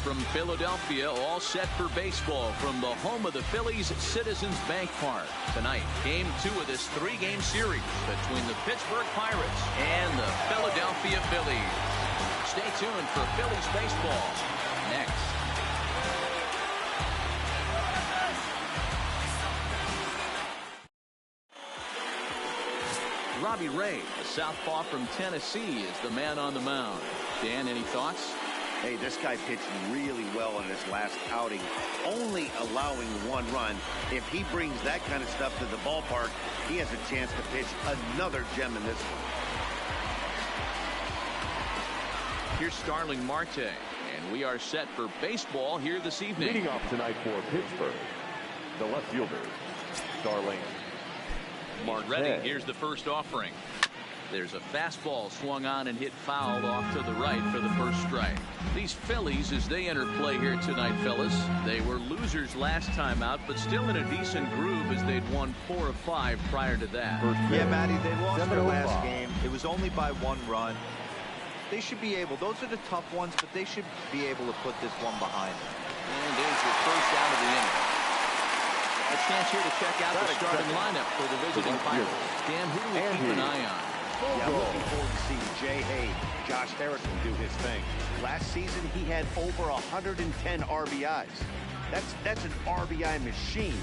from Philadelphia, all set for baseball from the home of the Phillies, Citizens Bank Park. Tonight, Game 2 of this 3-game series between the Pittsburgh Pirates and the Philadelphia Phillies. Stay tuned for Phillies baseball next. Robbie Ray, a southpaw from Tennessee, is the man on the mound. Dan, any thoughts? Hey, this guy pitched really well in his last outing, only allowing 1 run. If he brings that kind of stuff to the ballpark, he has a chance to pitch another gem in this one. Here's Starling Marte, and we are set for baseball here this evening. Leading off tonight for Pittsburgh, the left fielder, Starling Marte. Ready. Here's the first offering. There's a fastball swung on and hit foul off to the right for the first strike. These Phillies, as they enter play here tonight, fellas, they were losers last time out, but still in a decent groove as they'd won 4 of 5 prior to that. Yeah, Matty, they lost their last game. It was only by 1 run. They should be able, those are the tough ones, but they should be able to put this one behind them. And there's your first out of the inning. A chance here to check out the starting lineup for the visiting Pirates. Dan, who do we keep an eye on? Yeah, I'm looking forward to seeing Jay Hay, Josh Harrison do his thing. Last season, he had over 110 RBIs. That's an RBI machine.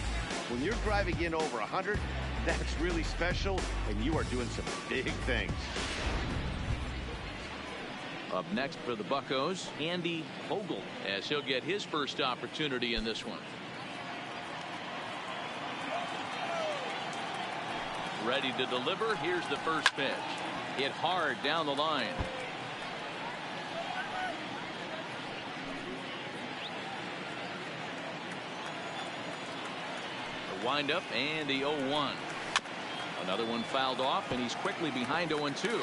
When you're driving in over 100, that's really special, and you are doing some big things. Up next for the Buccos, Andy Vogel, as he'll get his first opportunity in this one. Ready to deliver. Here's the first pitch. Hit hard down the line. The windup and the 0-1. Another one fouled off, and he's quickly behind 0-2.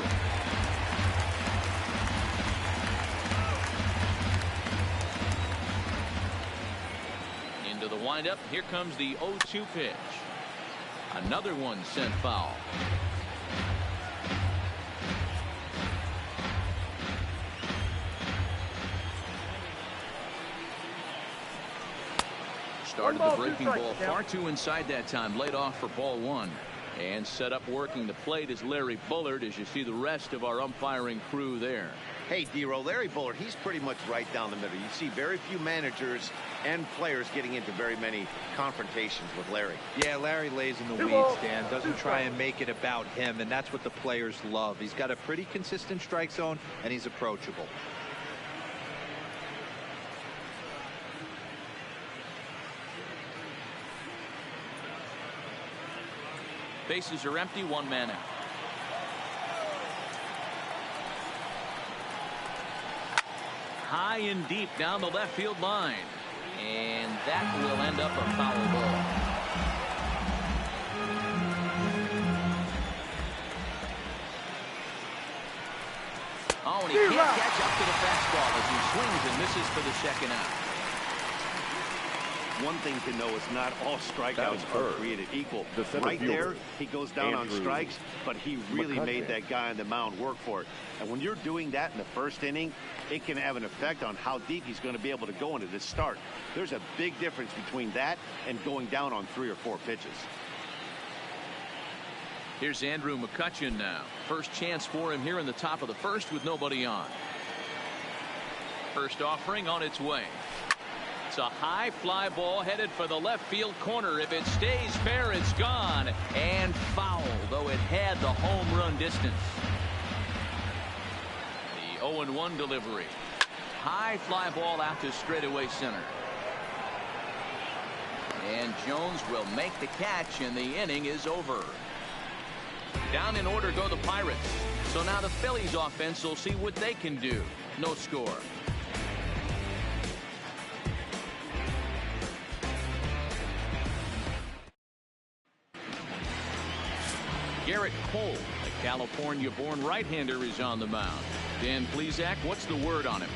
Into the windup. Here comes the 0-2 pitch. Another one sent foul. Started the breaking ball far too inside that time. Laid off for ball 1. And set up working the plate is Larry Bullard, as you see the rest of our umpiring crew there. Hey, D-Row, Larry Bullard, he's pretty much right down the middle. You see very few managers and players getting into very many confrontations with Larry. Yeah, Larry lays in the weeds, Dan. Doesn't try and make it about him, and that's what the players love. He's got a pretty consistent strike zone, and he's approachable. Bases are empty, 1 man out. High and deep down the left field line. And that will end up a foul ball. Oh, and he can't catch up to the fastball as he swings and misses for the second out. One thing to know is not all strikeouts are created equal. Right there, he goes down on strikes, but he really made that guy on the mound work for it. And when you're doing that in the first inning, it can have an effect on how deep he's going to be able to go into this start. There's a big difference between that and going down on 3 or 4 pitches. Here's Andrew McCutchen now. First chance for him here in the top of the first with nobody on. First offering on its way. It's a high fly ball headed for the left field corner. If it stays fair, it's gone. And foul, though it had the home run distance. The 0-1 delivery. High fly ball out to straightaway center. And Jones will make the catch, and the inning is over. Down in order go the Pirates. So now the Phillies offense will see what they can do. No score. Garrett Cole, a California-born right-hander, is on the mound. Dan Plesac, what's the word on him?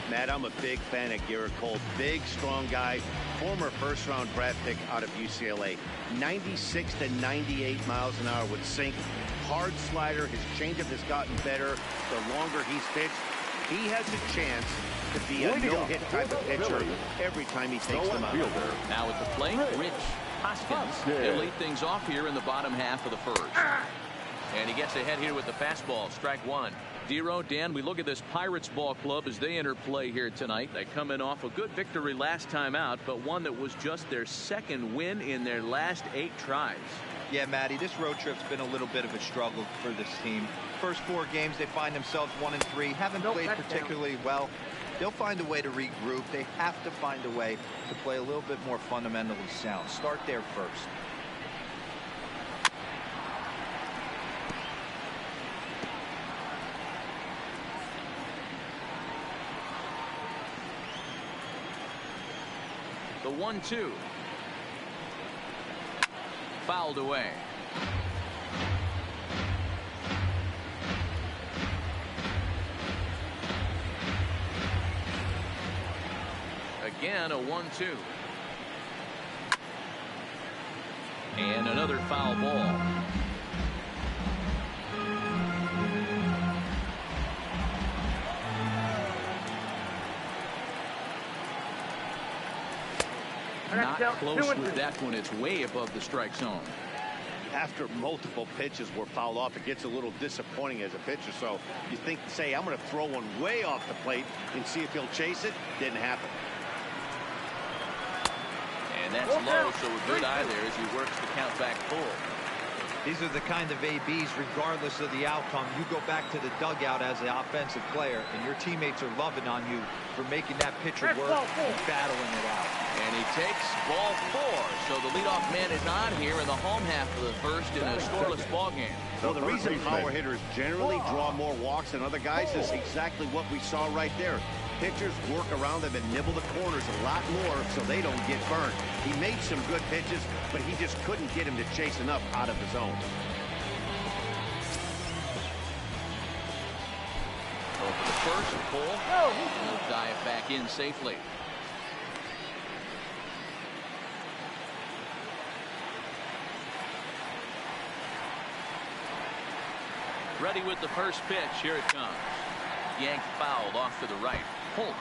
Matt, I'm a big fan of Garrett Cole. Big, strong guy. Former first-round draft pick out of UCLA. 96 to 98 miles an hour with sink. Hard slider. His changeup has gotten better the longer he's pitched. He has a chance to be a no-hit type of pitcher every time he takes them out. Now at the plate, Rich Hoskins. He'll lead things off here in the bottom half of the first. And he gets ahead here with the fastball. Strike one. Dero, Dan, we look at this Pirates ball club as they enter play here tonight. They come in off a good victory last time out, but one that was just their second win in their last 8 tries. Yeah, Matty, this road trip's been a little bit of a struggle for this team. First 4 games, they find themselves 1-3, haven't played particularly well. They'll find a way to regroup. They have to find a way to play a little bit more fundamentally sound. Start there first. The 1-2. Fouled away. Again, a 1-2. And another foul ball. Not close with that one. It's way above the strike zone. After multiple pitches were fouled off, it gets a little disappointing as a pitcher. So you think, say, I'm going to throw one way off the plate and see if he'll chase it. Didn't happen. And that's low, so a good eye there as he works the count back full. These are the kind of ABs, regardless of the outcome. You go back to the dugout as an offensive player, and your teammates are loving on you for making that pitcher work and battling it out. And he takes ball 4. So the leadoff man is on here in the home half of the first in a scoreless ball game. Well, the reason power hitters generally draw more walks than other guys is exactly what we saw right there. Pitchers work around them and nibble the corners a lot more so they don't get burned. He made some good pitches, but he just couldn't get him to chase enough out of the zone. Over the first, pull. He'll dive back in safely. Ready with the first pitch. Here it comes. Yanked fouled off to the right. Holt,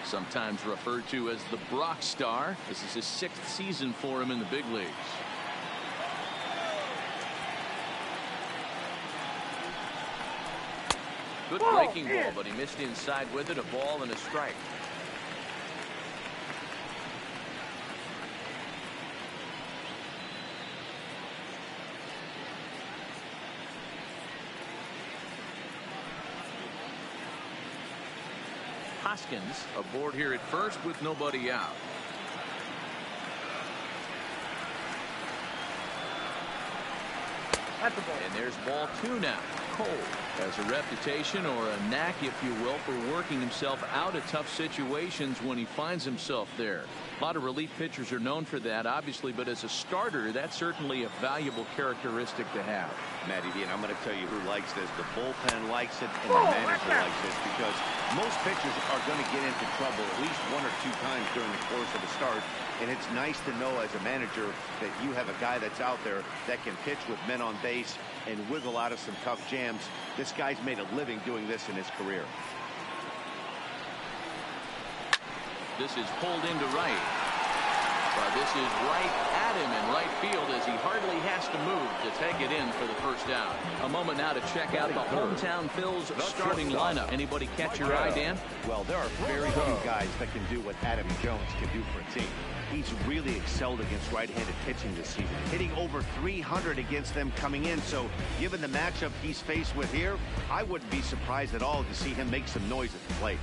sometimes referred to as the Brock Star. This is his 6th season for him in the big leagues. Good breaking ball, but he missed inside with it. A ball and a strike. Hoskins aboard here at first with nobody out. And there's ball 2 now. Cole has a reputation, or a knack, if you will, for working himself out of tough situations when he finds himself there. A lot of relief pitchers are known for that, obviously, but as a starter, that's certainly a valuable characteristic to have. Matty D, and I'm going to tell you who likes this. The bullpen likes it, and the manager likes this, because most pitchers are going to get into trouble at least 1 or 2 times during the course of a start. And it's nice to know as a manager that you have a guy that's out there that can pitch with men on base and wiggle out of some tough jams. This guy's made a living doing this in his career. This is pulled into right. But this is right at him in right field as he hardly has to move to take it in for the first out. A moment now to check out the hometown Phillies starting lineup. Anybody catch your eye, Dan? Well, there are very few guys that can do what Adam Jones can do for a team. He's really excelled against right-handed pitching this season, hitting over 300 against them coming in. So given the matchup he's faced with here, I wouldn't be surprised at all to see him make some noise at the plate.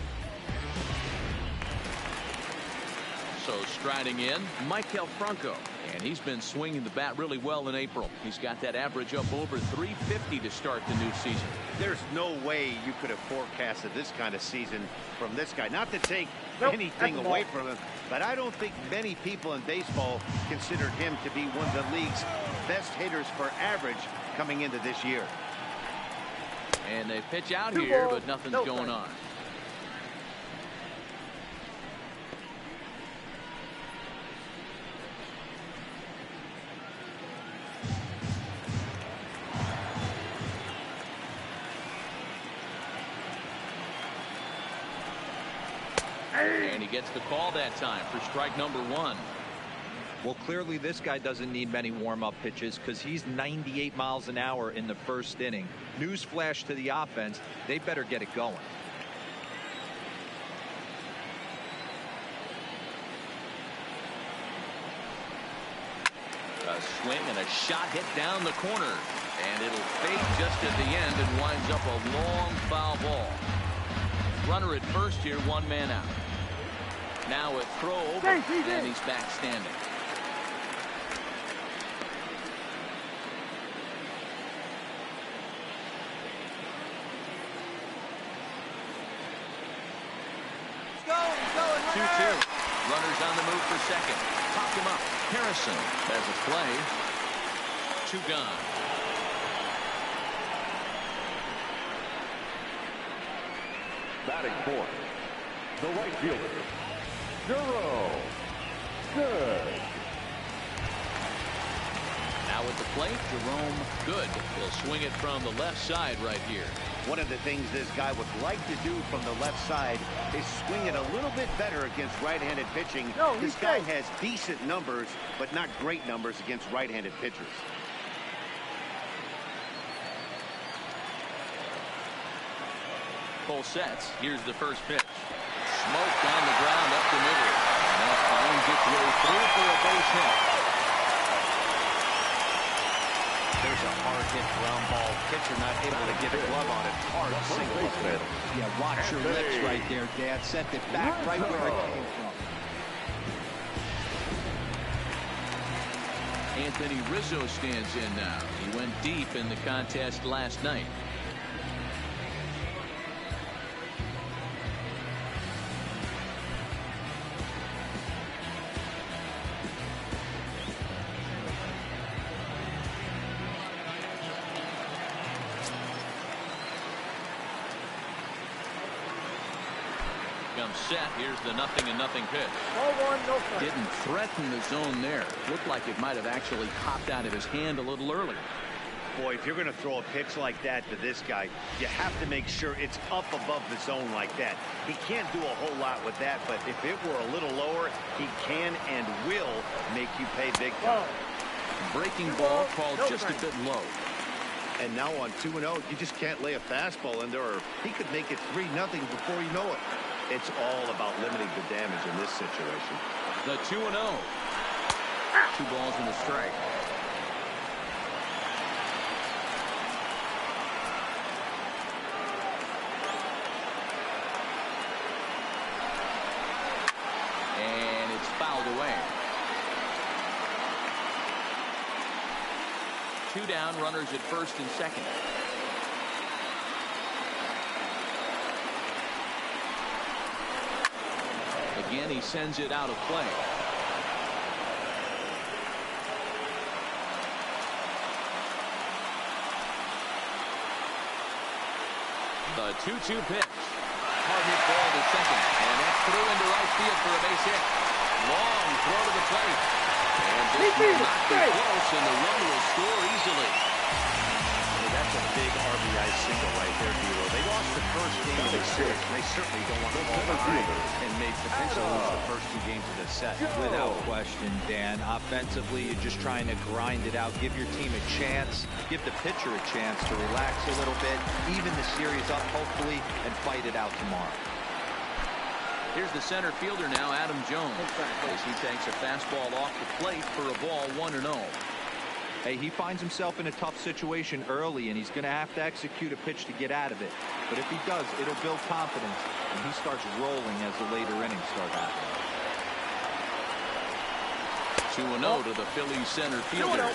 So striding in, Michael Franco. And he's been swinging the bat really well in April. He's got that average up over 350 to start the new season. There's no way you could have forecasted this kind of season from this guy. Not to take anything away from him, but I don't think many people in baseball considered him to be one of the league's best hitters for average coming into this year. And they pitch out here, but nothing's going on. gets the call that time for strike number 1. Well, clearly this guy doesn't need many warm-up pitches because he's 98 miles an hour in the first inning. Newsflash to the offense, they better get it going. A swing and a shot hit down the corner, and it'll fade just at the end and winds up a long foul ball. Runner at first here, 1 man out. Now a throw over, and he's back standing. Going, 2-2. Runners on the move for second. Popped him up. Harrison has a play. 2 gone. Batting fourth, the right fielder, Good. Now at the plate, Jerome Good. He'll swing it from the left side right here. One of the things this guy would like to do from the left side is swing it a little bit better against right-handed pitching. This guy has decent numbers, but not great numbers against right-handed pitchers. Full sets. Here's the first pitch. Smoked on the ground up the middle. And that finds its way through for a base hit. There's a hard hit ground ball. Pitcher not able to get a glove on it. Hard single. Yeah, watch your lips right there, Dad. Sent it back right where it came from. Anthony Rizzo stands in now. He went deep in the contest last night. Comes set. Here's the 0-0 pitch. Didn't threaten the zone there. Looked like it might have actually popped out of his hand a little earlier. Boy, if you're going to throw a pitch like that to this guy, you have to make sure it's up above the zone like that. He can't do a whole lot with that, but if it were a little lower, he can and will make you pay big time. Breaking ball called just a bit low. And now on 2-0, you just can't lay a fastball in there, or he could make it 3-0 before you know it. It's all about limiting the damage in this situation. The 2-0. 2 balls and a strike. And it's fouled away. 2 down, runners at first and second. Again, he sends it out of play. The 2-2 pitch. Hard hit ball to second. And that's through into right field for a base hit. Long throw to the plate. And this will not be close, and the run will score easily. That's a big RBI single right there, D'Lo. They lost the first game of the series. They certainly don't want to fall behind and may potentially lose the first 2 games of the set. Without question, Dan. Offensively, you're just trying to grind it out. Give your team a chance. Give the pitcher a chance to relax a little bit. Even the series up, hopefully, and fight it out tomorrow. Here's the center fielder now, Adam Jones, as he takes a fastball off the plate for a ball 1-0. Hey, he finds himself in a tough situation early, and he's going to have to execute a pitch to get out of it. But if he does, it'll build confidence, and he starts rolling as the later innings start happening. 2-0 to the Phillies center fielder.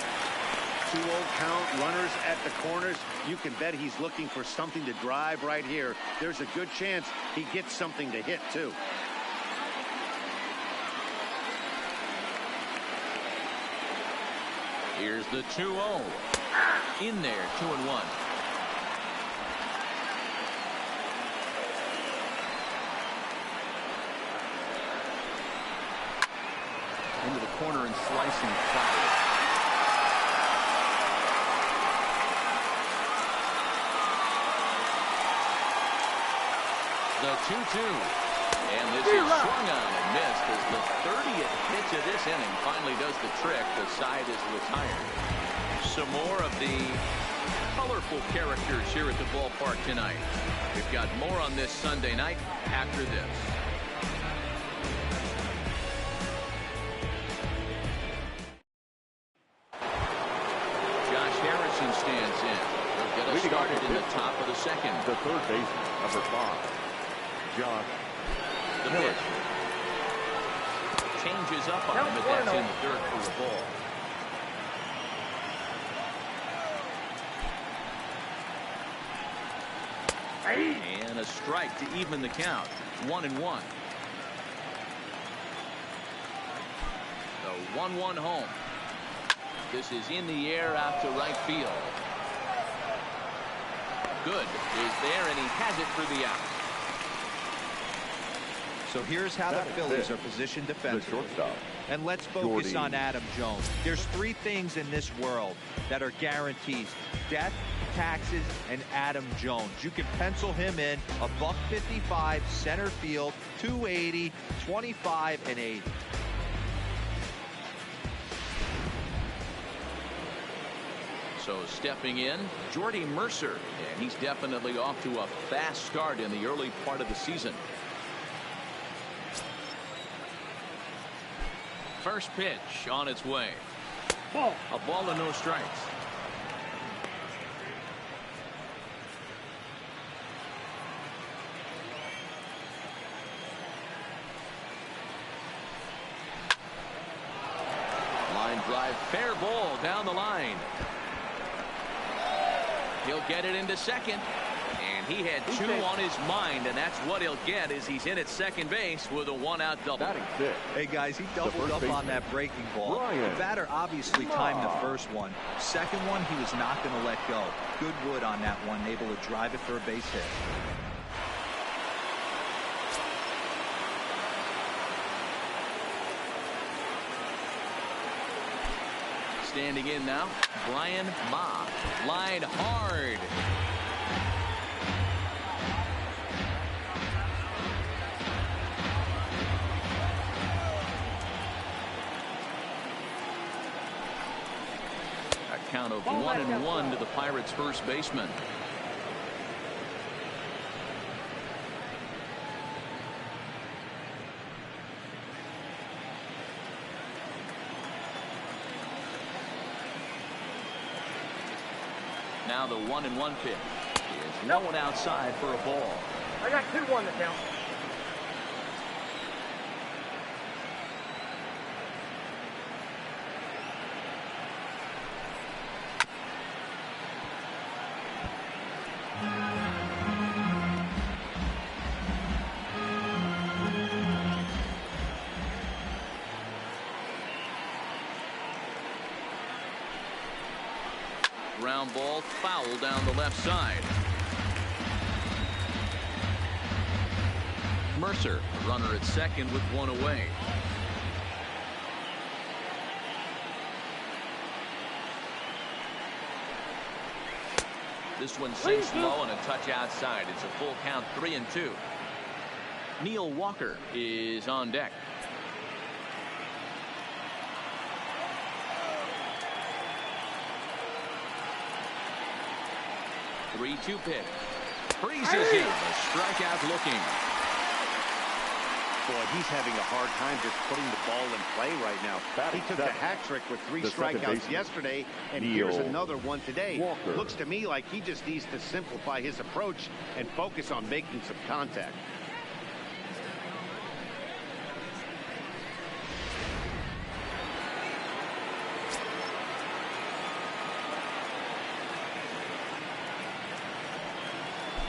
2-0 count, runners at the corners. You can bet he's looking for something to drive right here. There's a good chance he gets something to hit, too. Here's the 2-0. In there, 2-1. Into the corner and slicing foul. The 2-2. And this is swung on and missed as the 30th pitch of this inning finally does the trick. The side is retired. Some more of the colorful characters here at the ballpark tonight. We've got more on this Sunday night after this. Josh Harrison stands in. He'll get us started in the top of the second. The third baseman, number 5, Josh. The pitch changes up on him, but that's in the third for the ball. And a strike to even the count. 1-1. The 1-1 home. This is in the air out to right field. Good is there, and he has it for the out. So here's how the Phillies are positioned defensively. And let's focus on Adam Jones. There's 3 things in this world that are guarantees: death, taxes, and Adam Jones. You can pencil him in a $155, center field, 280, 25, and 80. So stepping in, Jordy Mercer, and he's definitely off to a fast start in the early part of the season. First pitch on its way. A ball and no strikes. Line drive, fair ball down the line. He'll get it into second. And he had 2 on his mind, and that's what he'll get as he's in at second base with a 1-out double. Hey, guys, he doubled up on that breaking ball. The batter obviously timed the first one. Second one, he was not going to let go. Good wood on that one, able to drive it for a base hit. Standing in now, Brian Ma. Line hard. A count of 1-1 to the Pirates' first baseman. Now the 1-1 pitch is no one outside for a ball. I got 2-1 to count. Ground ball, foul down the left side. Mercer, runner at second with 1 away. This one sinks low and a touch outside. It's a full count, 3-2. Neil Walker is on deck. 3-2 pitch. Freezes him. A strikeout looking. Boy, he's having a hard time just putting the ball in play right now. He took the hat trick with 3 strikeouts yesterday, and here's another one today. Looks to me like he just needs to simplify his approach and focus on making some contact.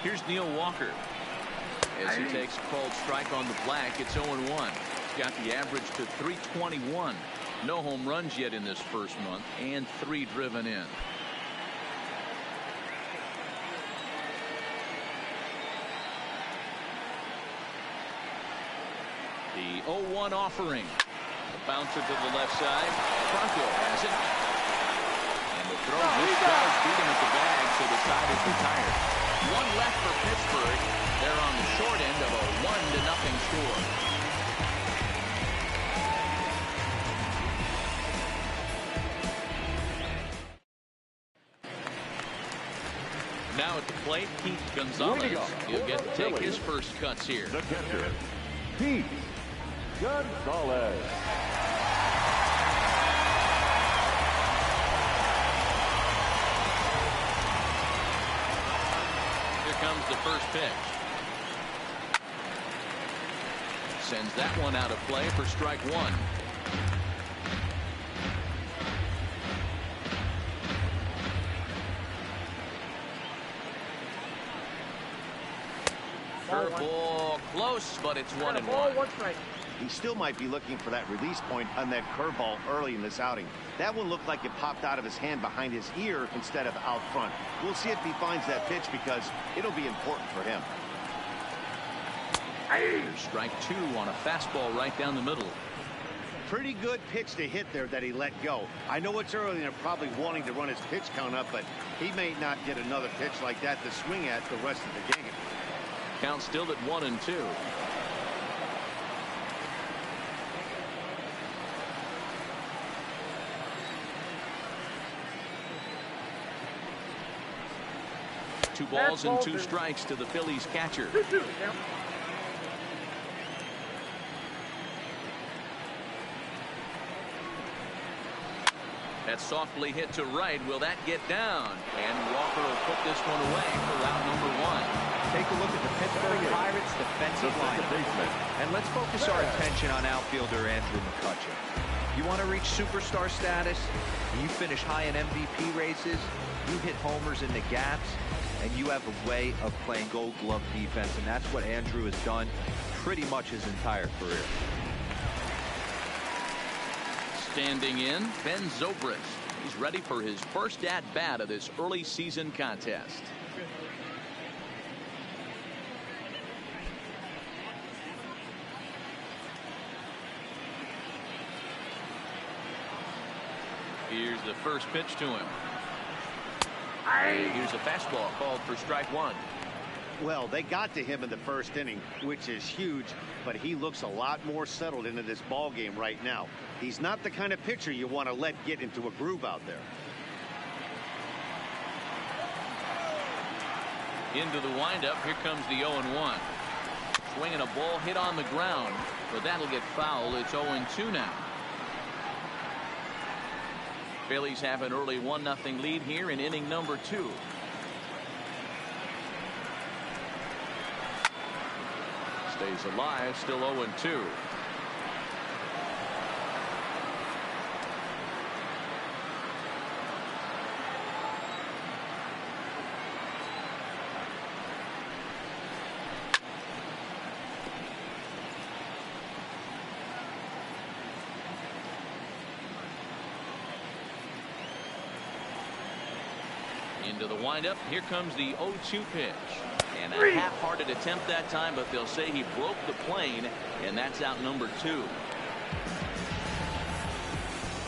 Here's Neil Walker. As he takes a called strike on the black, it's 0-1. He's got the average to 321. No home runs yet in this first month, and 3 driven in. The 0-1 offering. The bouncer to the left side. Franco has it. And the throw just does beat him at the bag, so the side is retired. One left for Pittsburgh. They're on the short end of a 1-0 score. Now at the plate, Pete Gonzalez. He'll get to take his first cuts here. The catcher, Pete Gonzalez. Here comes the first pitch. Sends that one out of play for strike one. Curveball close, but it's 1-1. He still might be looking for that release point on that curveball early in this outing. That one looked like it popped out of his hand behind his ear instead of out front. We'll see if he finds that pitch because it'll be important for him. Here's strike two on a fastball right down the middle. Pretty good pitch to hit there that he let go. I know it's early and they're probably wanting to run his pitch count up, but he may not get another pitch like that to swing at the rest of the game. Count still at 1-2. Two balls and two strikes to the Phillies catcher. That softly hit to right. Will that get down? And Walker will put this one away for out number one. Take a look at the Pittsburgh Pirates defensive lineup. And let's focus our attention on outfielder Andrew McCutchen. You want to reach superstar status, you finish high in MVP races, you hit homers in the gaps, and you have a way of playing gold glove defense, and that's what Andrew has done pretty much his entire career. Standing in, Ben Zobrist. He's ready for his first at-bat of this early season contest. Here's the first pitch to him. Here's a fastball called for strike one. Well, they got to him in the first inning, which is huge, but he looks a lot more settled into this ball game right now. He's not the kind of pitcher you want to let get into a groove out there. Into the windup. Here comes the 0-1. Swinging a ball hit on the ground, but that'll get foul. It's 0-2 now. Phillies have an early 1-0 lead here in inning number 2. Stays alive, still 0-2. Into the windup. Here comes the 0-2 pitch. And a half-hearted attempt that time, but they'll say he broke the plane, and that's out number 2.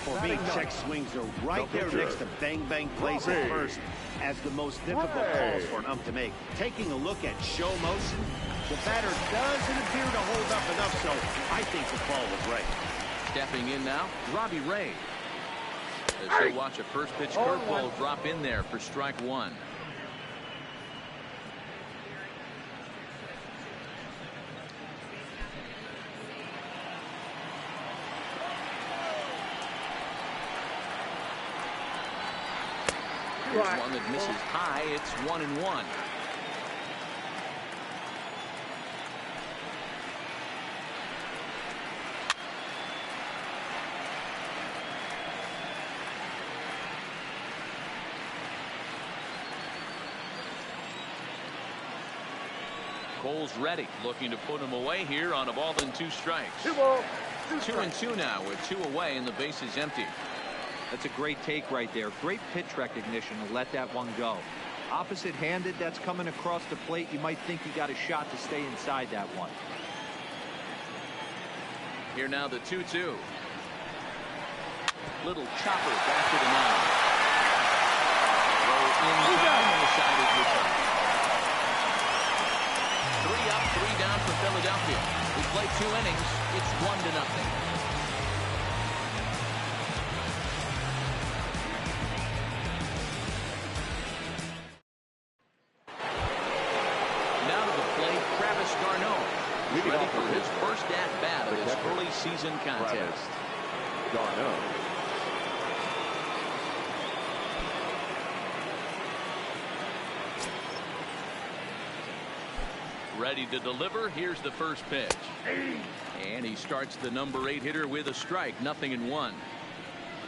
For me, check swings are right there next to bang-bang plays at first as the most difficult calls for an ump to make. Taking a look at show motion, the batter doesn't appear to hold up enough, so I think the call was right. Stepping in now, Robbie Ray. As he'll watch a first pitch curveball drop in there for strike one. Here's one that misses high. It's 1-1. Cole's ready, looking to put him away here on a ball and 2 strikes. 2-2 now with 2 away and the base is empty. That's a great take right there. Great pitch recognition to let that one go. Opposite-handed, that's coming across the plate. You might think he got a shot to stay inside that one. Here now the 2-2. Little chopper back to the mound. Throw in time on the side is returned. up, 3 down for Philadelphia. We play 2 innings. It's 1-0. Ready for his first at-bat of this early season contest. Darno. Ready to deliver. Here's the first pitch. And he starts the number 8 hitter with a strike. 0-1.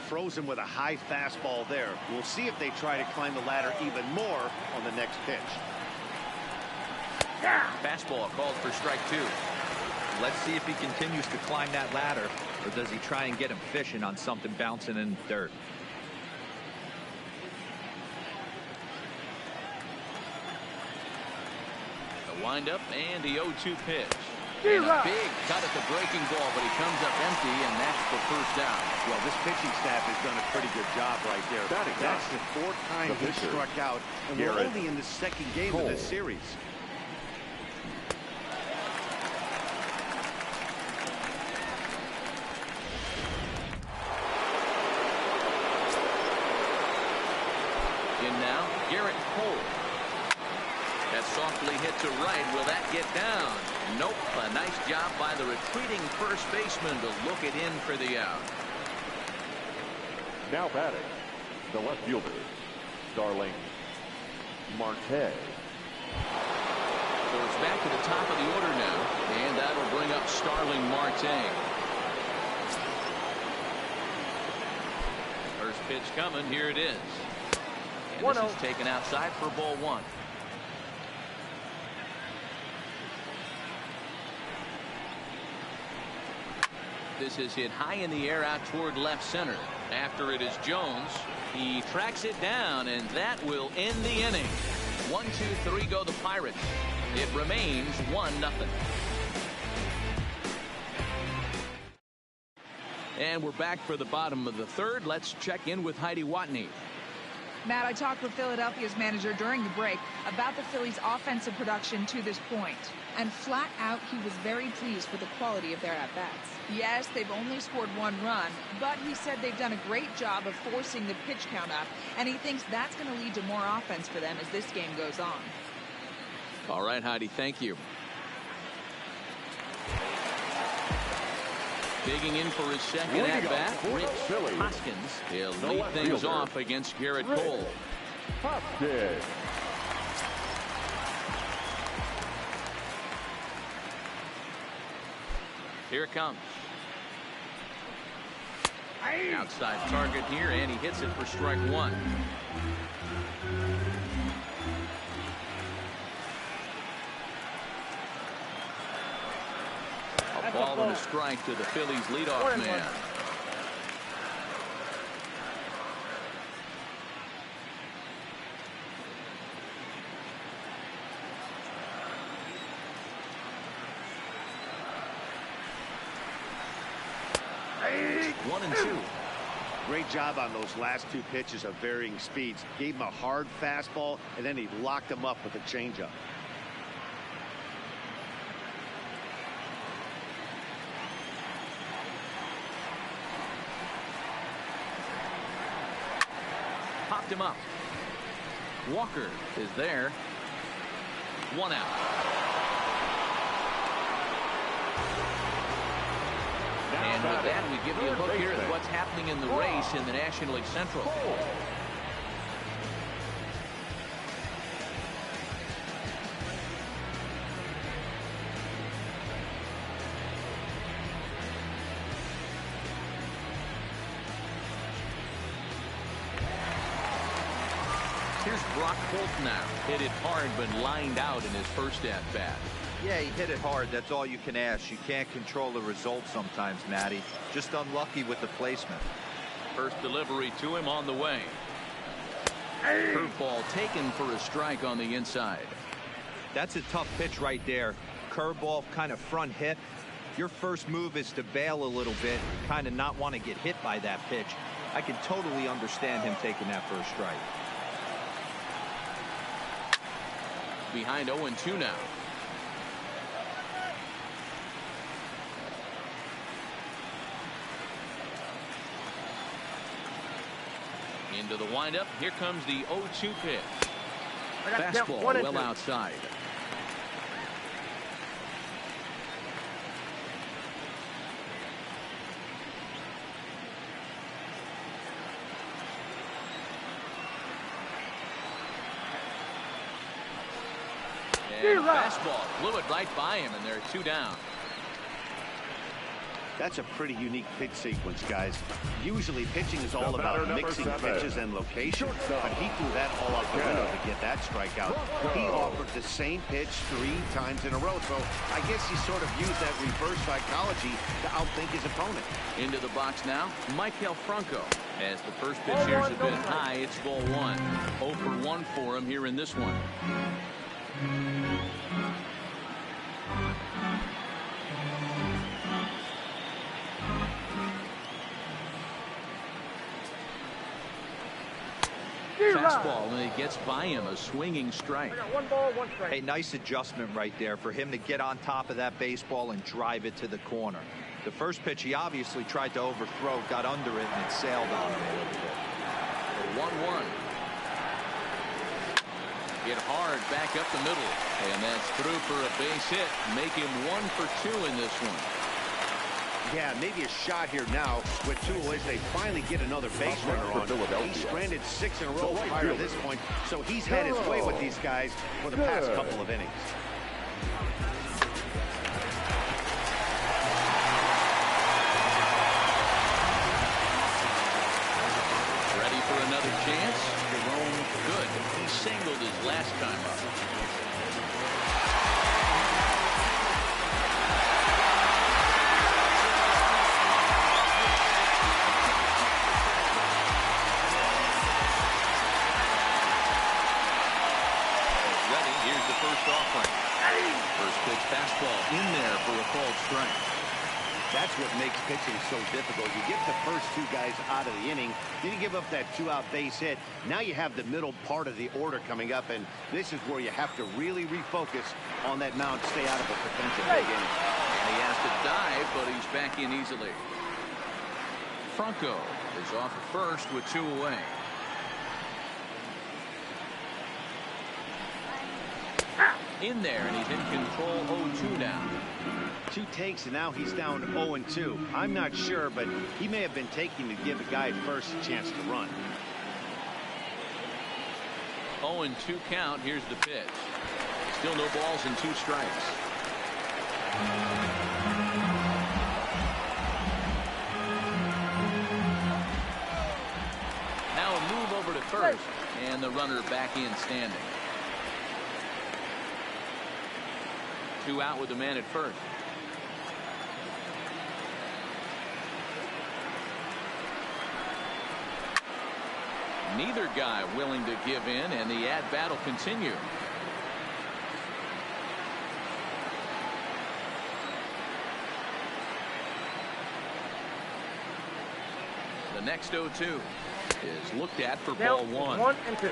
Throws him with a high fastball there. We'll see if they try to climb the ladder even more on the next pitch. Fastball called for strike 2. Let's see if he continues to climb that ladder, or does he try and get him fishing on something bouncing in the dirt. The windup and the 0-2 pitch. And a big cut at the breaking ball, but he comes up empty, and that's the first down. Well, this pitching staff has done a pretty good job right there. That's the 4th time he struck out, and we're only in the 2nd game of this series. Softly hit to right. Will that get down? Nope. A nice job by the retreating first baseman to look it in for the out. Now batting, the left fielder, Starling Marte. So it's back to the top of the order now, and that'll bring up Starling Marte. First pitch coming. Here it is. And this is taken outside for ball 1. This is hit high in the air out toward left center. After it is Jones. He tracks it down, and that will end the inning. 1, 2, 3 go the Pirates. It remains 1-0. And we're back for the bottom of the 3rd. Let's check in with Heidi Watney. Matt, I talked with Philadelphia's manager during the break about the Phillies' offensive production to this point. And flat out, he was very pleased with the quality of their at-bats. Yes, they've only scored 1 run, but he said they've done a great job of forcing the pitch count up, and he thinks that's going to lead to more offense for them as this game goes on. All right, Heidi, thank you. Digging in for his second at-bat, Rich Hoskins. He'll lead things off against Garrett Cole. Hoskins. Here it comes. Outside target here, and he hits it for strike 1. A ball and a strike to the Phillies leadoff man. It's 1-2. Great job on those last 2 pitches of varying speeds. Gave him a hard fastball, and then he locked him up with a changeup. Popped him up. Walker is there. 1 out. And with that, we give you a look here at what's happening in the race in the National League Central. Here's Brock Holt now. Hit it hard, but lined out in his first at-bat. Yeah, he hit it hard. That's all you can ask. You can't control the result sometimes, Matty. Just unlucky with the placement. First delivery to him on the way. Curveball taken for a strike on the inside. That's a tough pitch right there. Curveball, kind of front hit. Your first move is to bail a little bit, kind of not want to get hit by that pitch. I can totally understand him taking that first strike. Behind 0-2 now. Into the windup. Here comes the 0-2 pitch. Fastball well outside. And fastball blew it right by him, and there are 2 down. That's a pretty unique pitch sequence, guys. Usually pitching is all about mixing pitches and location, but he threw that all out the window to get that strikeout. He offered the same pitch 3 times in a row, so I guess he sort of used that reverse psychology to outthink his opponent. Into the box now, Maikel Franco. As the first pitch here is a bit high, it's ball 1. 0 for 1 for him here in this one. Fastball, and he gets by him, a swinging strike. 1 ball, 1 strike. Hey, nice adjustment right there for him to get on top of that baseball and drive it to the corner. The first pitch he obviously tried to overthrow, got under it, and it sailed on him a little bit. 1-1. Hit hard back up the middle, and that's through for a base hit. Make him 1 for 2 in this one. Yeah, maybe a shot here now with 2 away. They finally get another base runner on. He's stranded 6 in a row prior to this point, so he's had his way with these guys for the past couple of innings. Ready for another chance? Jerome good. He singled his last time up. First pitch fastball in there for a called strike. That's what makes pitching so difficult. You get the first 2 guys out of the inning, then you give up that 2-out base hit. Now you have the middle part of the order coming up, and this is where you have to really refocus on that mound to stay out of a potential big inning. And he has to dive, but he's back in easily. Franco is off at first with 2 away. In there, and he's in control. 0-2 now. 2 takes, and now he's down 0-2. I'm not sure, but he may have been taking to give a guy at first a chance to run. 0-2 count. Here's the pitch. Still no balls and 2 strikes. Now a move over to first, and the runner back in standing. 2 out with the man at first. Neither guy willing to give in, and the at-bat will continue. The next 0-2 is looked at for ball 1. 1 and 2.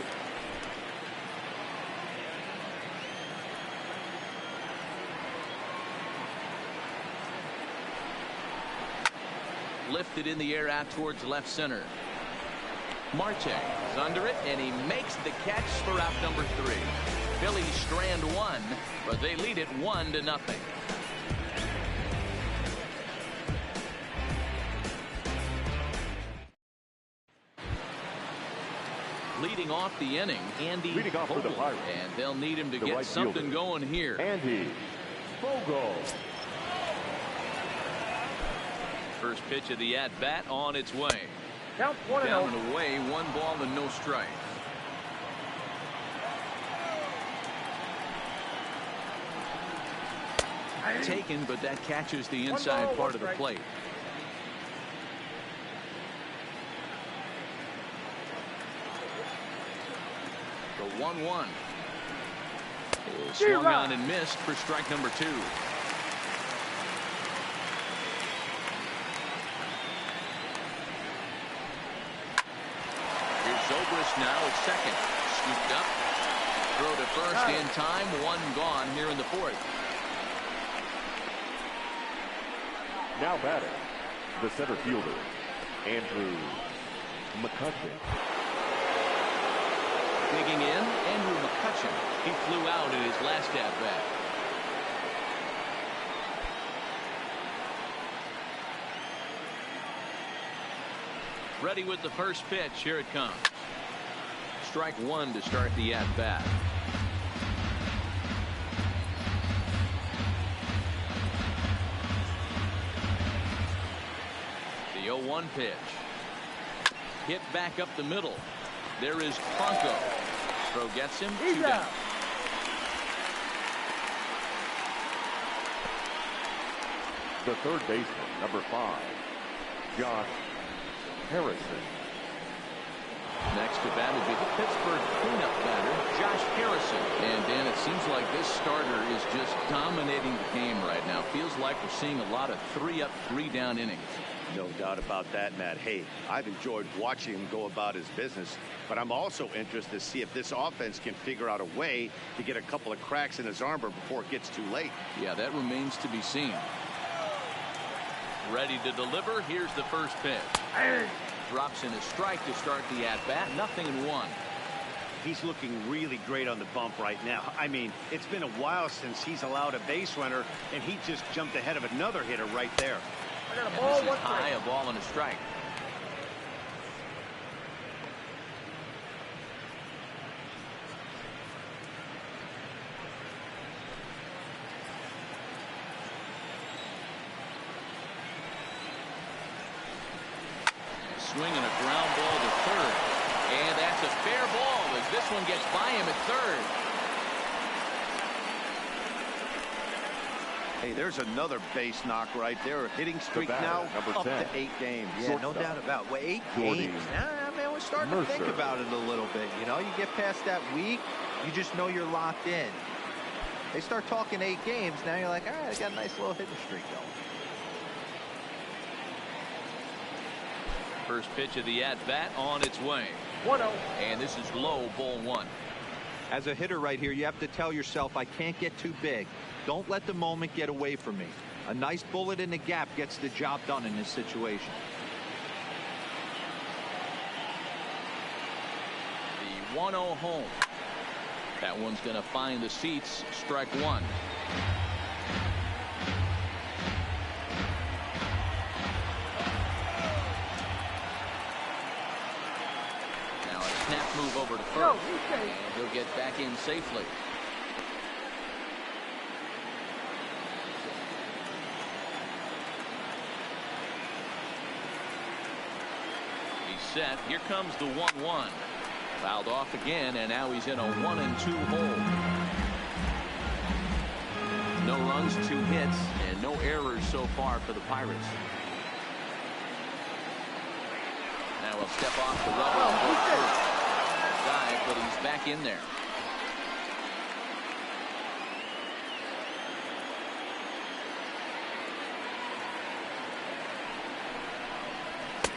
Lifted in the air out towards left center. Marte is under it, and he makes the catch for out number 3. Phillies strand 1, but they lead it 1-0. Leading off the inning, Andy Vogel, and they'll need him to get something going here. Andy Vogel. First pitch of the at-bat on its way. Count 1-0. Down and away, 1 ball and no strike. Taken, but that catches the inside part of the plate. The 1-1 is swung on and missed for strike number 2. Now at second. Scooped up. Throw to first in time. 1 gone here in the 4th. Now batting, the center fielder, Andrew McCutcheon. Digging in, Andrew McCutcheon. He flew out in his last at-bat. Ready with the first pitch. Here it comes. Strike one to start the at-bat. The 0-1 pitch. Hit back up the middle. There is Franco. Throw gets him. Two down. The third baseman, number 5, Josh Harrison. Next to bat will be the Pittsburgh cleanup batter, Josh Harrison. And Dan, it seems like this starter is just dominating the game right now. Feels like we're seeing a lot of 3-up, 3-down innings. No doubt about that, Matt. Hey, I've enjoyed watching him go about his business, but I'm also interested to see if this offense can figure out a way to get a couple of cracks in his armor before it gets too late. Yeah, that remains to be seen. Ready to deliver. Here's the first pitch. Drops in a strike to start the at-bat. 0-1. He's looking really great on the bump right now. I mean, it's been a while since he's allowed a base runner, and he just jumped ahead of another hitter right there. I got a And ball, this is one high, strike. a ball and a strike. Swinging a ground ball to third. And that's a fair ball as this one gets by him at third. Hey, there's another base knock right there. A hitting streak batter, now number up 10. to 8 games. Yeah, no doubt about it. Well, 8 Jordy games. Nah, man, we're starting to think Mercer. about it a little bit. You know, you get past that week, you just know you're locked in. They start talking 8 games, now you're like, all right, I got a nice little hitting streak going. First pitch of the at-bat on its way. 1-0. And this is low, ball 1. As a hitter right here, you have to tell yourself, I can't get too big. Don't let the moment get away from me. A nice bullet in the gap gets the job done in this situation. The 1-0 home. That one's going to find the seats. Strike one. Now a snap move over to No, first. he's safe. And he'll get back in safely. He's set. Here comes the 1-1. Fouled off again, and now he's in a 1-2 hole. No runs, 2 hits, and no errors so far for the Pirates. Now he'll step off the rubber and go through. Dive, but he's back in there.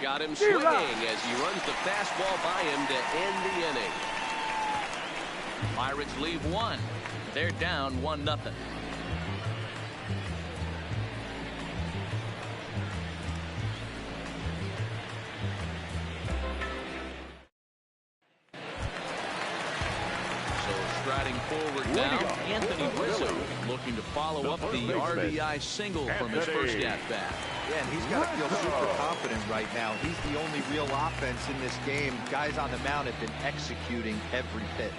Got him swinging as he runs the fastball by him to end the inning. Pirates leave 1. They're down 1-0. Striding forward now, Anthony Rizzo looking to follow up the RBI single from his first at-bat. Yeah, and he's got to feel super confident right now. He's the only real offense in this game. Guys on the mound have been executing every pitch.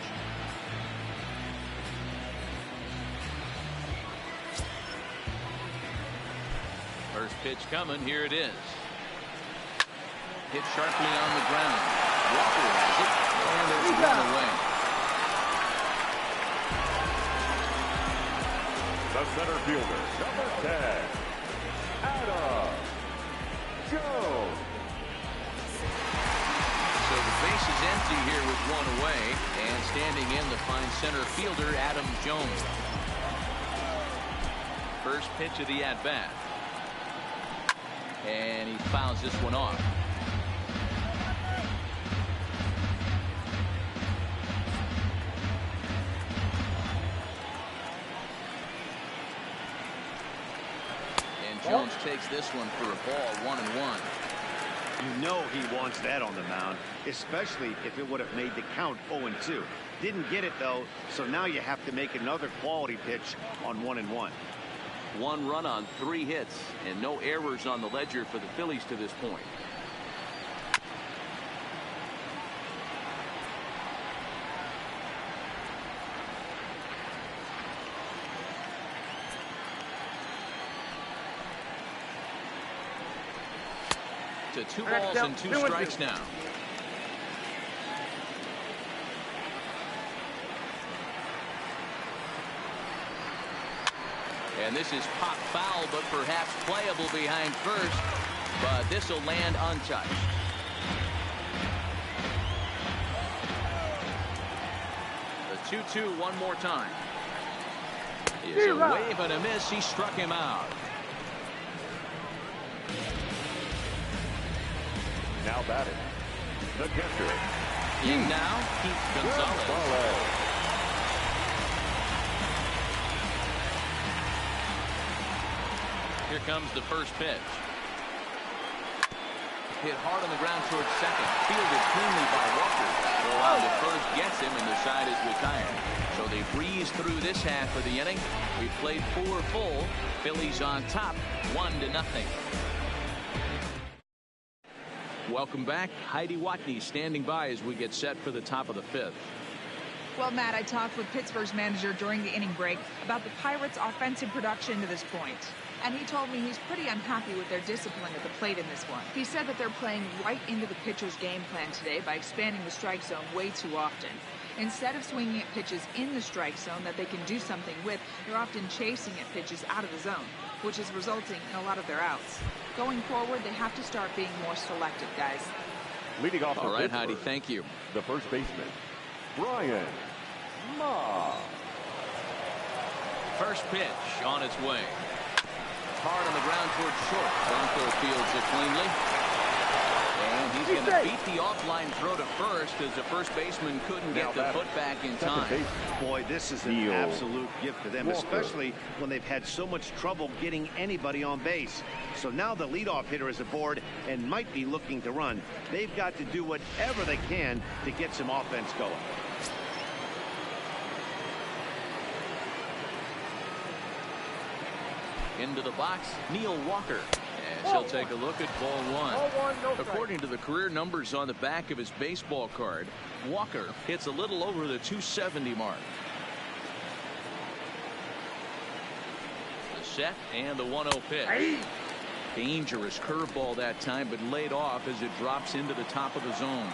First pitch coming. Here it is. Hit sharply on the ground. Walker has it. And it's run away. The center fielder, number 10, Adam Jones. So the base is empty here with 1 away. And standing in the fine center fielder, Adam Jones. First pitch of the at-bat. And he fouls this one off. And Jones takes this one for a ball, 1-1. You know he wants that on the mound, especially if it would have made the count 0-2. Didn't get it, though, so now you have to make another quality pitch on 1-1. 1 run on 3 hits and no errors on the ledger for the Phillies to this point. To 2 balls and 2 strikes now. And this is pop foul, but perhaps playable behind first. But this will land untouched. The 2-2 one more time. Is a wave and a miss. He struck him out. Now batting, the catcher. In now, Keith Gonzalez. Here comes the first pitch. Hit hard on the ground towards second. Fielded cleanly by Walker. Throw on to first gets him, and the side is retired. So they breeze through this half of the inning. We played 4 full. Phillies on top, 1-0. Welcome back. Heidi Watney standing by as we get set for the top of the 5th. Well, Matt, I talked with Pittsburgh's manager during the inning break about the Pirates' offensive production to this point. And he told me he's pretty unhappy with their discipline at the plate in this one. He said that they're playing right into the pitcher's game plan today by expanding the strike zone way too often. Instead of swinging at pitches in the strike zone that they can do something with, they're often chasing at pitches out of the zone, which is resulting in a lot of their outs. Going forward, they have to start being more selective, guys. Leading off All right, Heidi, thank you. The first baseman, Brian Ma. First pitch on its way. Hard on the ground towards short. Bronco fields it cleanly. And he's going to beat the offline throw to first as the first baseman couldn't get the foot back in time. Boy, this is an absolute gift to them, especially when they've had so much trouble getting anybody on base. So now the leadoff hitter is aboard and might be looking to run. They've got to do whatever they can to get some offense going. Into the box, Neil Walker. As he'll take a look at ball 1. No According to the career numbers on the back of his baseball card, Walker hits a little over the 270 mark. The set and the 1-0 pitch. Dangerous curveball that time, but laid off as it drops into the top of the zone.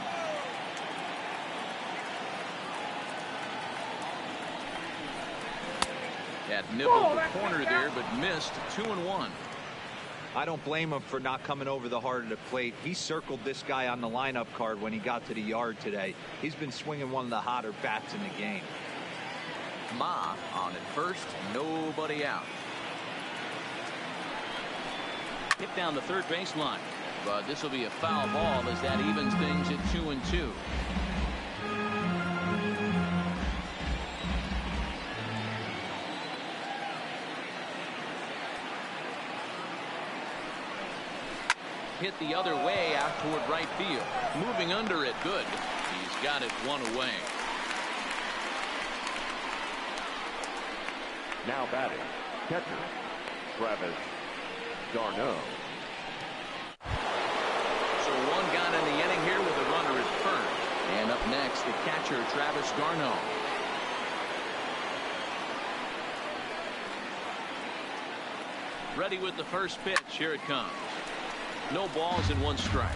That nibbled the corner there, but missed. 2-1. I don't blame him for not coming over the heart of the plate. He circled this guy on the lineup card when he got to the yard today. He's been swinging one of the hotter bats in the game. Ma on at first, nobody out. Hit down the third baseline, but this will be a foul ball as that evens things at 2-2. Hit the other way out toward right field. Moving under it, good. He's got it 1 away. Now batting, catcher, Travis d'Arnaud. So 1 got in the inning here with a runner at first. And up next, the catcher, Travis d'Arnaud. Ready with the first pitch. Here it comes. No balls and 1 strike.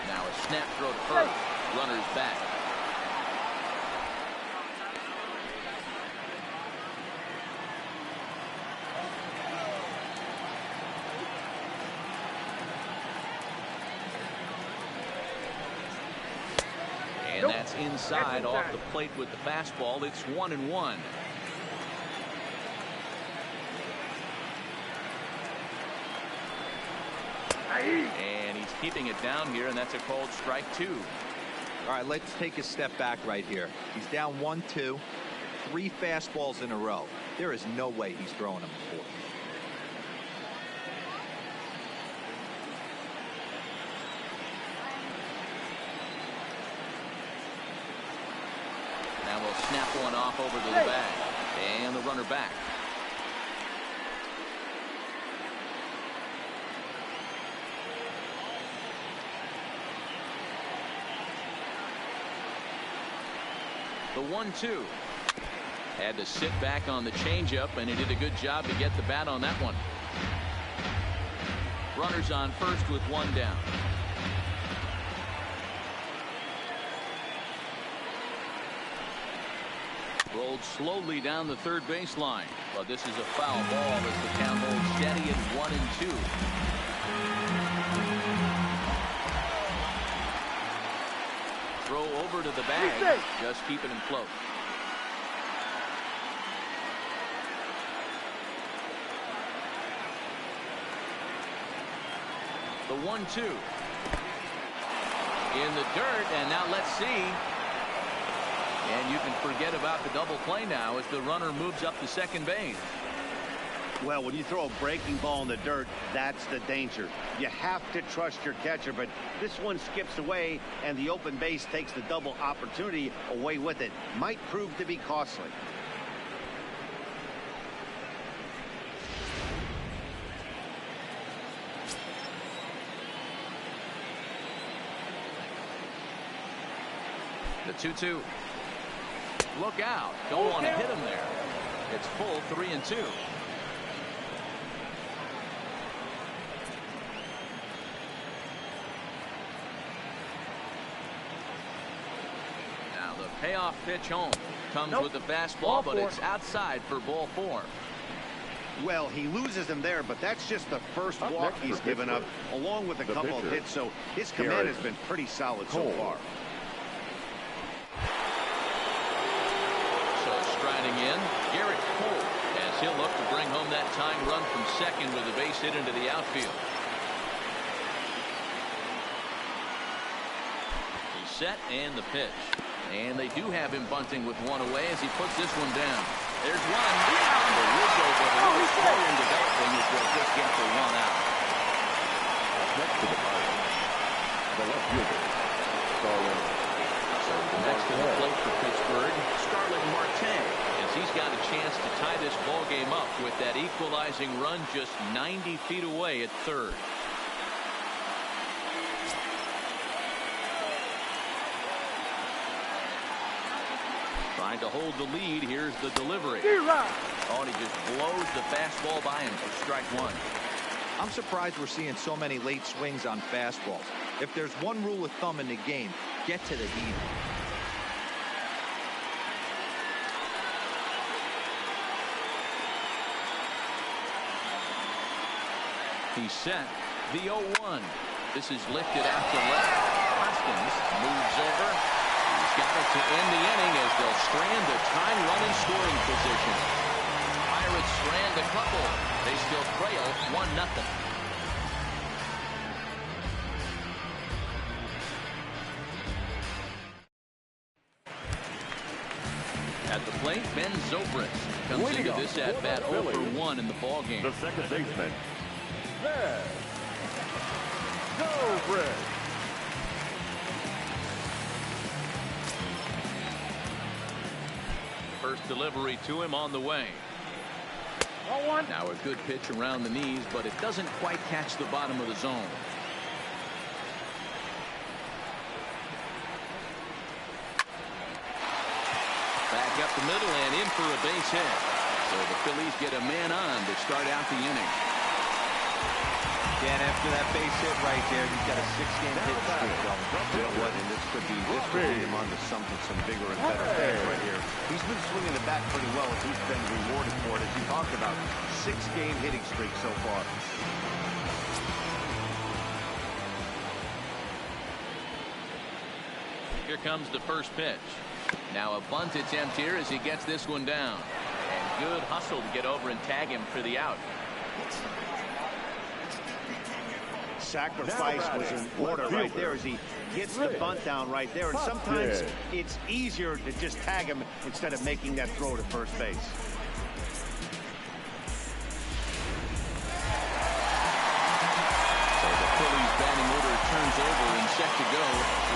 Now a snap throw to first. Runner's back. And that's inside off the plate with the fastball. It's 1-1. And he's keeping it down here, and that's a called strike 2. All right, let's take a step back right here. He's down 1-2, 3 fastballs in a row. There is no way he's throwing them before. Now we'll snap one off over to the bag. And the runner back. The 1-2. Had to sit back on the changeup, and he did a good job to get the bat on that one. Runners on first with 1 down. Rolled slowly down the third baseline. But this is a foul ball as the count holds steady at 1-2. Throw over to the bag, just keeping him close. The 1-2. In the dirt, and now let's see. And you can forget about the double play now as the runner moves up to second base. Well, when you throw a breaking ball in the dirt, that's the danger. You have to trust your catcher, but this one skips away, and the open base takes the double opportunity away with it. Might prove to be costly. The 2-2. Look out. Don't want to hit him there. It's full 3-2. Now the payoff pitch home comes with the fastball, but it's outside for ball 4. Well, he loses him there, but that's just the first walk he's given up, along with a couple of hits, so his command has been pretty solid so far. Striding in, Garrett Cole, as he'll look to bring home that tying run from second with a base hit into the outfield. He's set and the pitch. And they do have him bunting with 1 away as he puts this one down. There's one. And the Rizzo, but a little slow in developing as they'll just get the 1 out. Next to the Pirates, the left fielder, Starling. So next to the plate for Pittsburgh, Starling Marte, as he's got a chance to tie this ball game up with that equalizing run just 90 feet away at third. Trying to hold the lead. Here's the delivery. Oh, and he just blows the fastball by him for strike 1. I'm surprised we're seeing so many late swings on fastballs. If there's one rule of thumb in the game, get to the heat. He's set. The 0-1. This is lifted out to left. Hoskins moves over. He's got it to end the inning as they'll strand a tying run in scoring position. Pirates strand a couple. They still trail 1-0. At the plate, Ben Zobrist comes into this at-bat 0-for-1 in the ballgame. The second baseman, Ben Zobrist. First delivery to him on the way. Now a good pitch around the knees, but it doesn't quite catch the bottom of the zone. Back up the middle and in for a base hit. So the Phillies get a man on to start out the inning. Dan, after that base hit right there, he's got a 6-game hit streak going. You know what? And this could be him onto something, some bigger and better things right here. He's been swinging the bat pretty well as he's been rewarded for it, as you talked about. 6-game hitting streak so far. Here comes the first pitch. Now a bunt attempt here as he gets this one down. And good hustle to get over and tag him for the out. Sacrifice was in order right there as he gets the bunt down right there. And sometimes it's easier to just tag him instead of making that throw to first base. So the Phillies batting order turns over and set to go.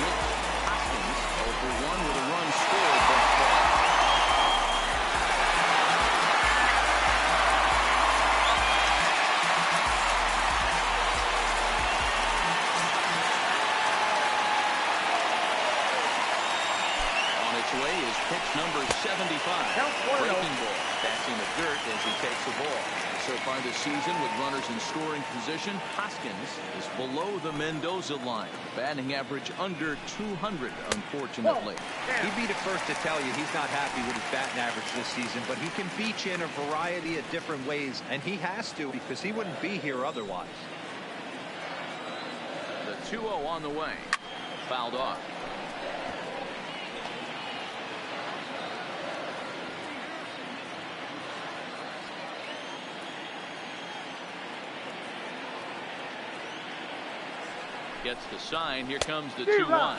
With Hoskins 0-for-1 with a run scored, but way is pitch number 75. Breaking ball. Passing the dirt as he takes the ball. So far this season, with runners in scoring position, Hoskins is below the Mendoza line. Batting average under 200, unfortunately. He'd be the first to tell you he's not happy with his batting average this season, but he can beat you in a variety of different ways, and he has to because he wouldn't be here otherwise. The 2-0 on the way. Fouled off. Gets the sign. Here comes the 2-1.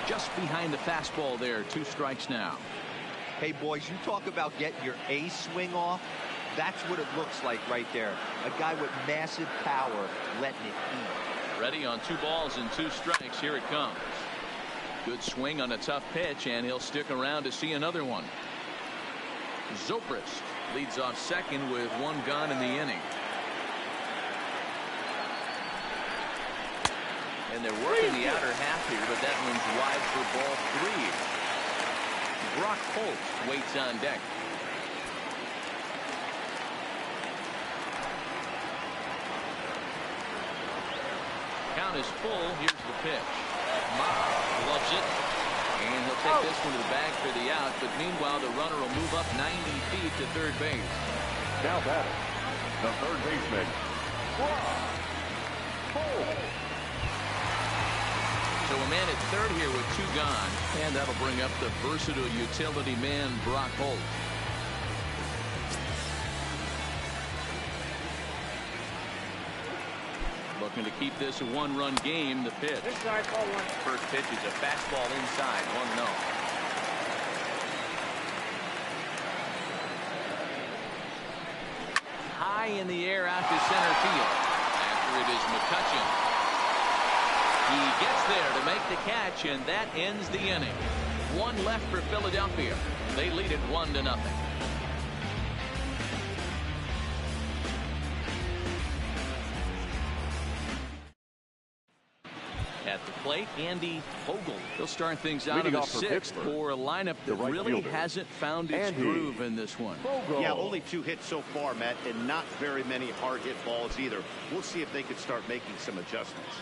Just behind the fastball there. 2 strikes now. Hey, boys, you talk about getting your A swing off. That's what it looks like right there. A guy with massive power letting it eat. Ready on 2 balls and 2 strikes. Here it comes. Good swing on a tough pitch, and he'll stick around to see another one. Zobrist leads off second with 1 gone in the inning. And they're working the outer half here, but that one's wide for ball 3. Brock Holt waits on deck. Count is full. Here's the pitch. Ma loves it. And he'll take this one to the bag for the out, but meanwhile the runner will move up 90 feet to third base. Now batting, the third baseman, Brock Holt. So a man at third here with 2 gone, and that'll bring up the versatile utility man Brock Holt. Looking to keep this a 1-run game. The pitch. Inside, ball 1. First pitch is a fastball inside, 1-0. High in the air out to center field. After it is McCutchen. He gets there to make the catch, and that ends the inning. 1 left for Philadelphia. They lead it 1-0. At the plate, Andy Vogel. He'll start things out in the 6th for a lineup that really hasn't found its groove in this one. Yeah, only 2 hits so far, Matt, and not very many hard hit balls either. We'll see if they can start making some adjustments.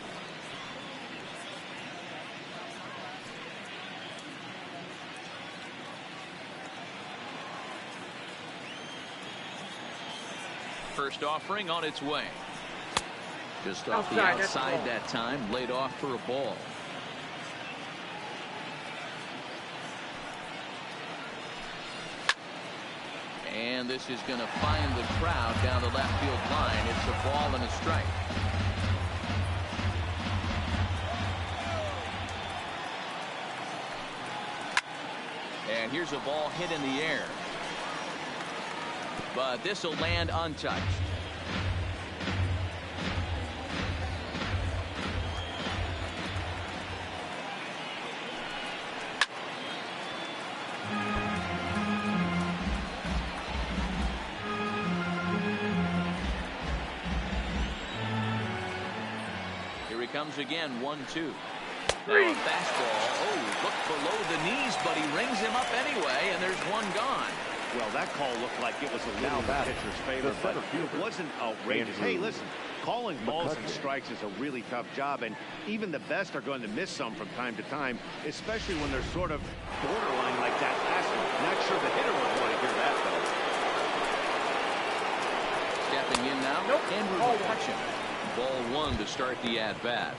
First offering on its way. Just off the outside that time, laid off for a ball. And this is going to find the crowd down the left field line. It's a ball and a strike. And here's a ball hit in the air. But this will land untouched. Here he comes again, 1-2. Now a fastball. Oh, looked below the knees, but he rings him up anyway, and there's 1 gone. Well, that call looked like it was a little in the pitcher's favor, but it wasn't outrageous. Hey, listen, calling balls and strikes is a really tough job, and even the best are going to miss some from time to time, especially when they're sort of borderline like that last one. Not sure the hitter would want to hear that, though. Stepping in now, Andrew McCutchen. Ball 1 to start the at-bat.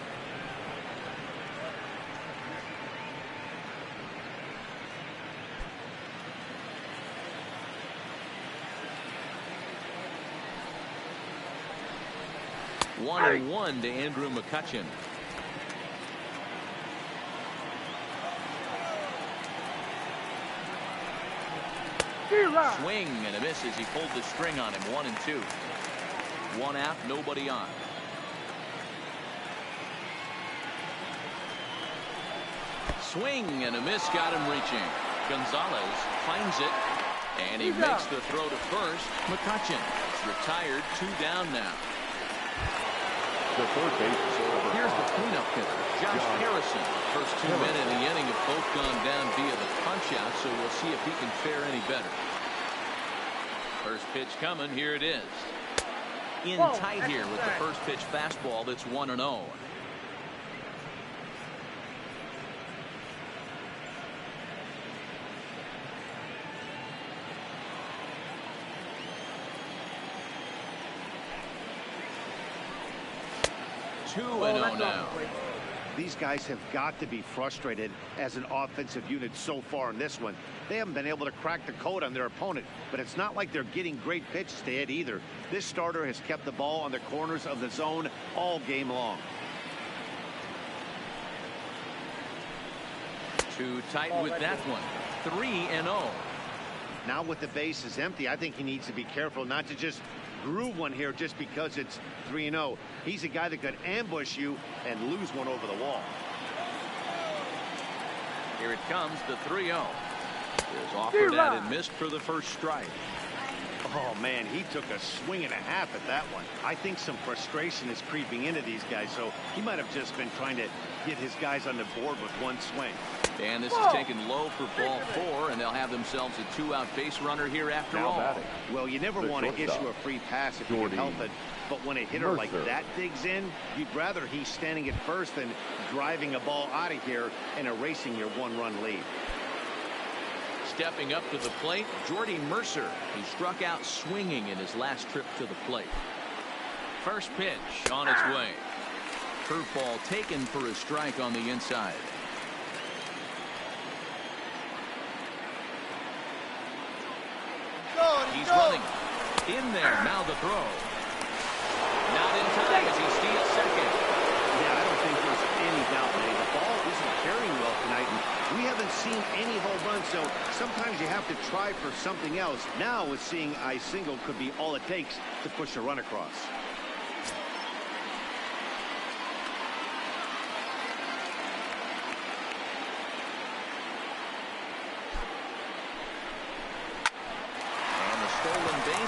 One and 1 to Andrew McCutchen. Swing and a miss as he pulled the string on him. 1-2. 1 out, nobody on. Swing and a miss, got him reaching. Gonzalez finds it, and he makes the throw to first. McCutcheon is retired, 2 down now. The third base. Here's the cleanup hitter, Josh Harrison. First 2 men in the inning have both gone down via the punch-out, so we'll see if he can fare any better. First pitch coming, here it is. In tight here with the first pitch fastball that's 1-0. Now. These guys have got to be frustrated as an offensive unit so far in this one. They haven't been able to crack the code on their opponent, but it's not like they're getting great pitches to hit either. This starter has kept the ball on the corners of the zone all game long. Too tight with that one. 3-0. Now with the bases empty, I think he needs to be careful not to just groove one here just because it's 3-0. He's a guy that could ambush you and lose one over the wall. Here it comes, the 3-0. Is offered at and missed for the first strike. Oh man, he took a swing and a half at that one. I think some frustration is creeping into these guys, so he might have just been trying to get his guys on the board with one swing. And this is taken low for ball 4, and they'll have themselves a 2-out base runner here after all. Well, you never want to issue a free pass if you can help it, but when a hitter like that digs in, you'd rather he's standing at first than driving a ball out of here and erasing your 1-run lead. Stepping up to the plate, Jordy Mercer. He struck out swinging in his last trip to the plate. First pitch on its way. Curveball taken for a strike on the inside. He's running. In there. Now the throw. Not in time as he steals second. Yeah, I don't think there's any doubt, man. The ball isn't carrying well tonight, and we haven't seen any home runs, so sometimes you have to try for something else. Now with seeing a single could be all it takes to push a run across.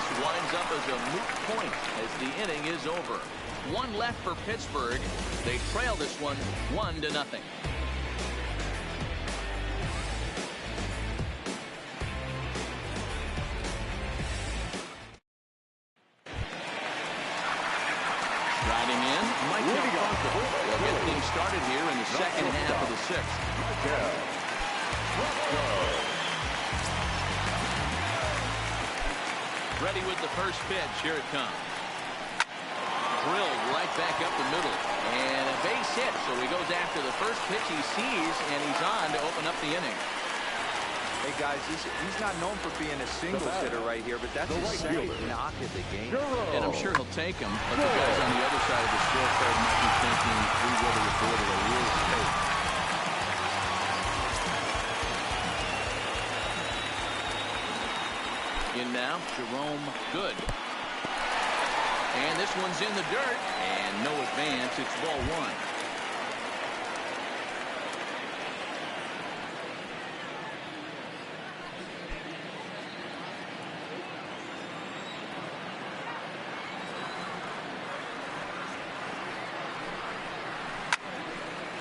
Winds up as a moot point as the inning is over. 1 left for Pittsburgh. They trail this one 1-0. Striding in, Mike Delfronco. They'll get things started here in the second half of the 6th. Ready with the first pitch. Here it comes. Drilled right back up the middle. And a base hit. So he goes after the first pitch he sees, and he's on to open up the inning. Hey, guys, he's not known for being a singles hitter right here, but that's his second knock at the game. And I'm sure he'll take him. But the guys on the other side of the scorecard might be thinking we really afforded a real estate. In now, Jerome Good. And this one's in the dirt. And no advance. It's ball 1.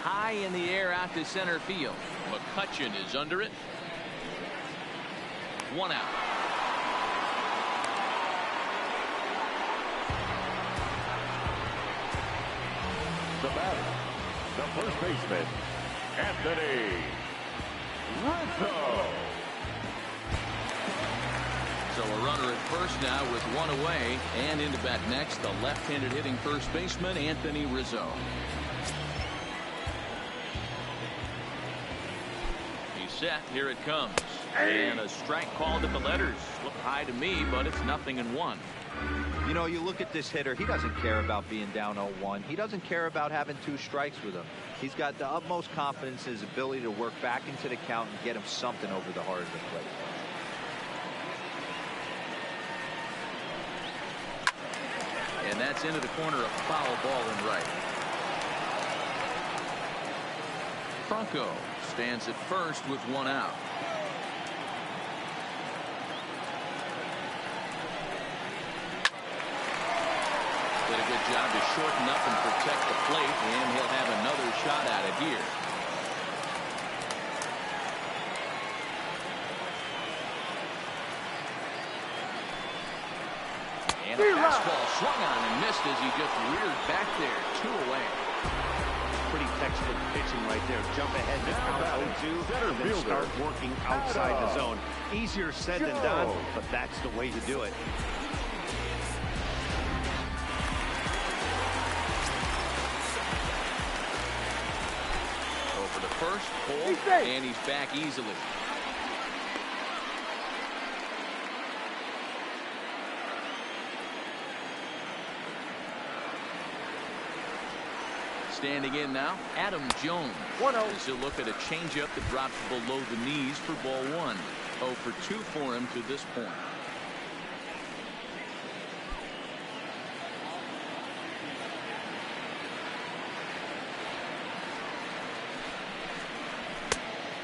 High in the air out to center field. McCutcheon is under it. 1 out. The batter, the first baseman, Anthony Rizzo. So a runner at first now with 1 away, and into bat next, the left-handed hitting first baseman, Anthony Rizzo. He's set. Here it comes. And a strike called at the letters. Look high to me, but it's 0-1. You know, you look at this hitter, he doesn't care about being down 0-1. He doesn't care about having 2 strikes with him. He's got the utmost confidence in his ability to work back into the count and get him something over the heart of the plate. That's into the corner, a foul ball and right. Franco stands at first with one out. Did a good job to shorten up and protect the plate, and he'll have another shot at it here. And a fastball swung on and missed as he just reared back there. 2 away. Pretty textbook pitching right there. Jump ahead to count 0-2 and then start working outside the zone. Easier said than done, but that's the way to do it. Over the first, pull, and he's back easily. Standing in now, Adam Jones. 1-0. As he'll look at a changeup that drops below the knees for ball 1. 0 for 2 for him to this point.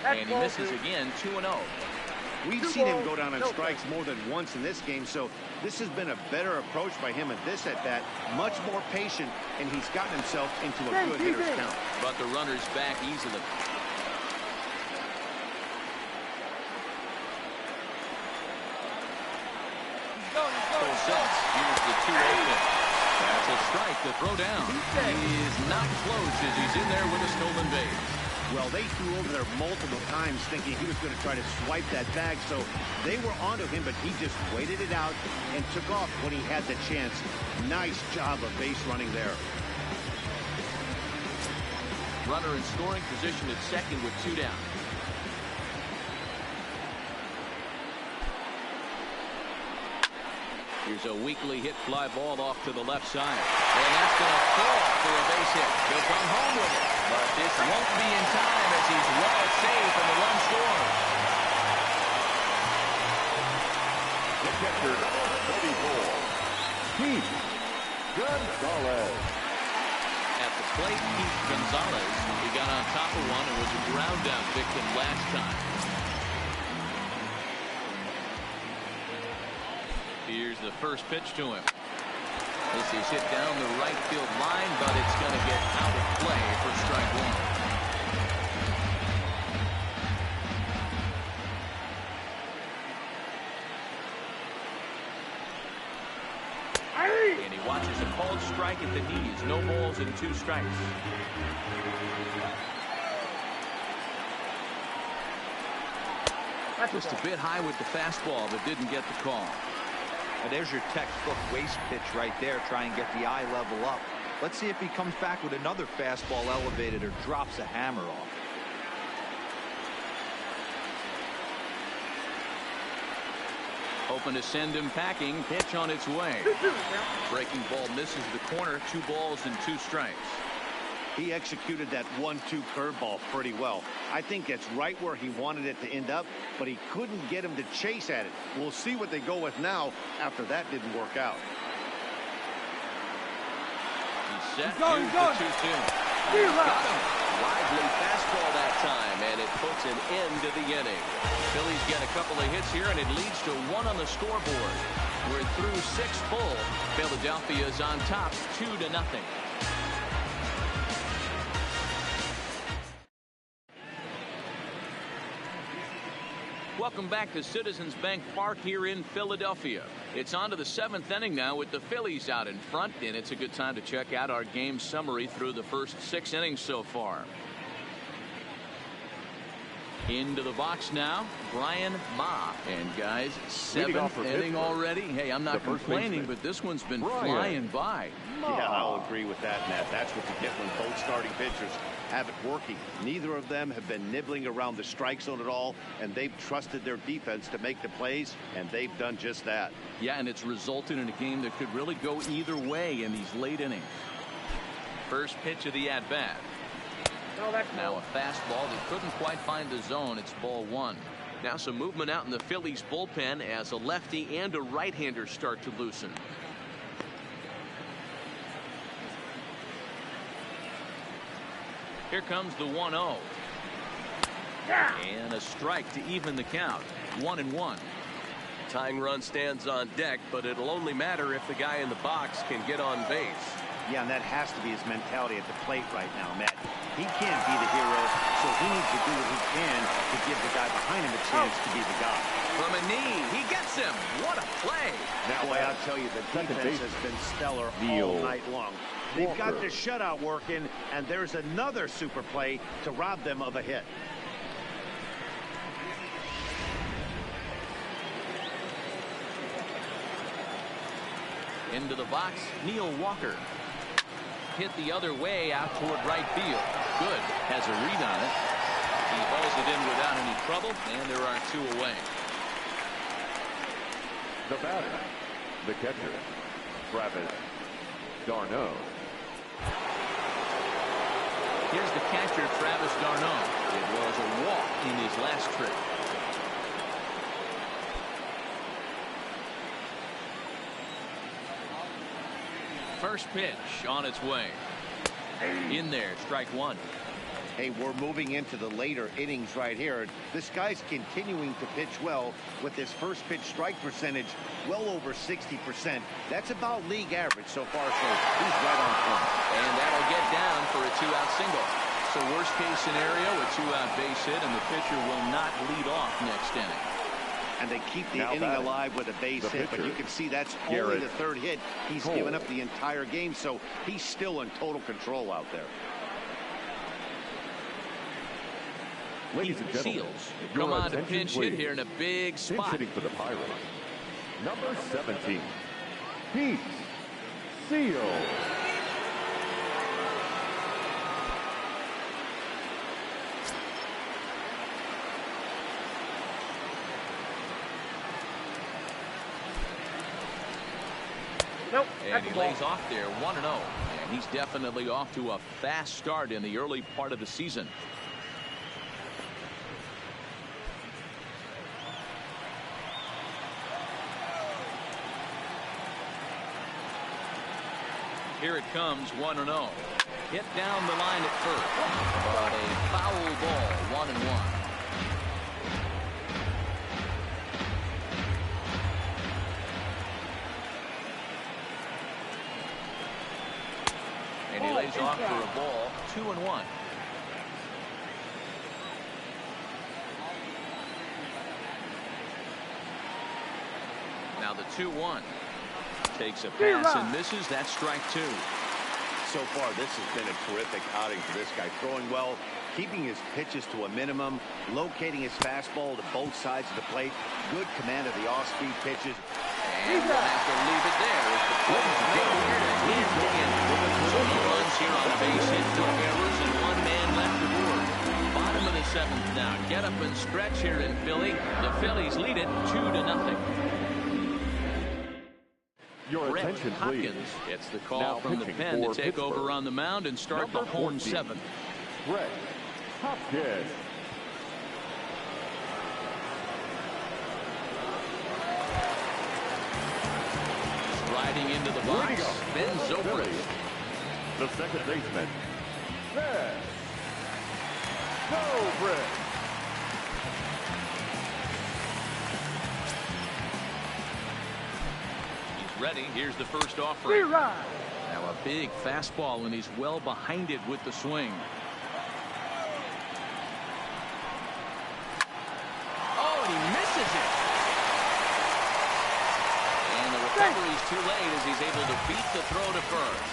And he misses again, 2-0. We've seen him go down on strikes more than once in this game, so this has been a better approach by him at this at-bat. Much more patient, and he's gotten himself into a good hitter's count. But the runner's back easily. Full sets. Here's the 2-0 pitch. That's a strike. The throw down. He is not close as he's in there with a stolen base. Well, they threw over there multiple times thinking he was going to try to swipe that bag, so they were onto him, but he just waited it out and took off when he had the chance. Nice job of base running there. Runner in scoring position at second with 2 down. Here's a weakly hit fly ball off to the left side. And that's going to fall for a base hit. He'll come home with it. But this won't be in time as he's well safe and the run scores. The catcher, 34, Pete Gonzalez. At the plate, Pete Gonzalez. He got on top of one and was a ground down victim last time. Here's the first pitch to him. This is hit down the right field line, but it's going to get out of play for strike 1. And he watches a called strike at the knees. No balls and 2 strikes. Just a bit high with the fastball, but didn't get the call. And there's your textbook waste pitch right there. Try and get the eye level up. Let's see if he comes back with another fastball elevated or drops a hammer off. Hoping to send him packing. Pitch on its way. Breaking ball misses the corner. 2 balls and 2 strikes. He executed that 1-2 curveball pretty well. I think that's right where he wanted it to end up, but he couldn't get him to chase at it. We'll see what they go with now after that didn't work out. He's set. Here's the 2-2. Got him. Lively fastball that time, and it puts an end to the inning. Phillies get a couple of hits here, and it leads to 1 on the scoreboard. We're through 6 full. Philadelphia's on top, 2-0. Welcome back to Citizens Bank Park here in Philadelphia. It's on to the 7th inning now with the Phillies out in front, and it's a good time to check out our game summary through the first 6 innings so far. Into the box now, Brian Ma. And guys, 7th inning already. Hey, I'm not complaining, but this one's been flying by. Yeah, I'll agree with that, Matt. That's what you get when both starting pitchers have it working. Neither of them have been nibbling around the strike zone at all, and they've trusted their defense to make the plays, and they've done just that. Yeah, and it's resulted in a game that could really go either way in these late innings. First pitch of the at-bat. Now a fastball that couldn't quite find the zone. It's ball 1. Now some movement out in the Phillies bullpen as a lefty and a right-hander start to loosen. Here comes the 1-0. And a strike to even the count. 1-1. Tying run stands on deck, but it'll only matter if the guy in the box can get on base. Yeah, and that has to be his mentality at the plate right now, Matt. He can't be the hero, so he needs to do what he can to give the guy behind him a chance to be the guy. From a knee, he gets him. What a play. Now, boy, I'll tell you, the defense has been stellar all night long. They've got the shutout working, and there's another super play to rob them of a hit. Into the box, Neil Walker. Hit the other way out toward right field. Good. Has a read on it. He hauls it in without any trouble, and there are 2 away. The batter, the catcher, Travis d'Arnaud. Here's the catcher, Travis d'Arnaud. It was a walk in his last trip. First pitch on its way. In there, strike 1. Hey, we're moving into the later innings right here. This guy's continuing to pitch well with his first pitch strike percentage well over 60%. That's about league average so far, so he's right on point. And that'll get down for a 2-out single. So worst case scenario, a 2-out base hit, and the pitcher will not lead off next inning. And they keep the inning alive with a base hit, but you can see that's only the 3rd hit. He's given up the entire game, so he's still in total control out there. Ladies and gentlemen, Seals come on to pinch hit here in a big spot. Pinch hitting for the Pirates, number 17, Pete Seals. Nope. And he lays off there 1-0. And he's definitely off to a fast start in the early part of the season. Here it comes, 1-0. Hit down the line at first. But a foul ball, 1-1. And he lays off for a ball, 2-1. Now the 2-1. Takes a pass and misses. That's strike 2. So far, this has been a terrific outing for this guy. Throwing well, keeping his pitches to a minimum, locating his fastball to both sides of the plate. Good command of the off-speed pitches. And we'll have to leave it there as the Phillies go here to end. So no runs here on a base hit, no errors, and 1 man left to board. Bottom of the 7th now. Get up and stretch here in Philly. The Phillies lead it 2-0. Your Brett attention, Hopkins please. gets the call Now from the pitching pen to for take over Pittsburgh, on the mound and start the number home 14, 7th. Brett Hopkins. Striding into the box, bends over it. The second baseman, Brett. Go, Brett. Ready. Here's the first offering. Now a big fastball, and he's well behind it with the swing. Oh, and he misses it. And the recovery's too late as he's able to beat the throw to first.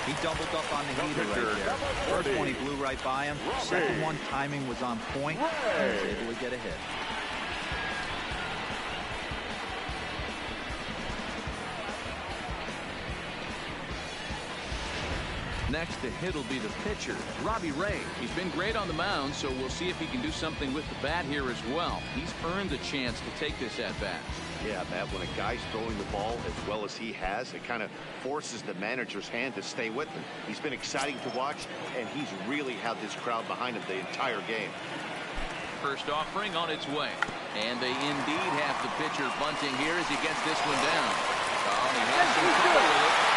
He doubled up on the heater right there. First one, he blew right by him. Second one, timing was on point. And he was able to get a hit. Next to hit will be the pitcher, Robbie Ray. He's been great on the mound, so we'll see if he can do something with the bat here as well. He's earned the chance to take this at bat. Yeah, Matt, when a guy's throwing the ball as well as he has, it kind of forces the manager's hand to stay with him. He's been exciting to watch, and he's really had this crowd behind him the entire game. First offering on its way. And they indeed have the pitcher bunting here as he gets this one down. Oh, he has some trouble with it.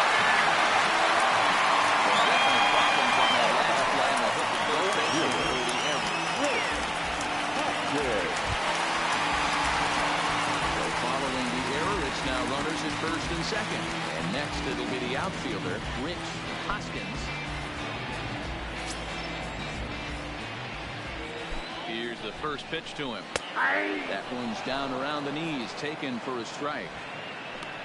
Definite problems on that last play, and they'll hit the goal runners at first and second. And next it'll be the outfielder, Rich Hoskins. Here's the first pitch to him. That one's down around the knees, taken for a strike.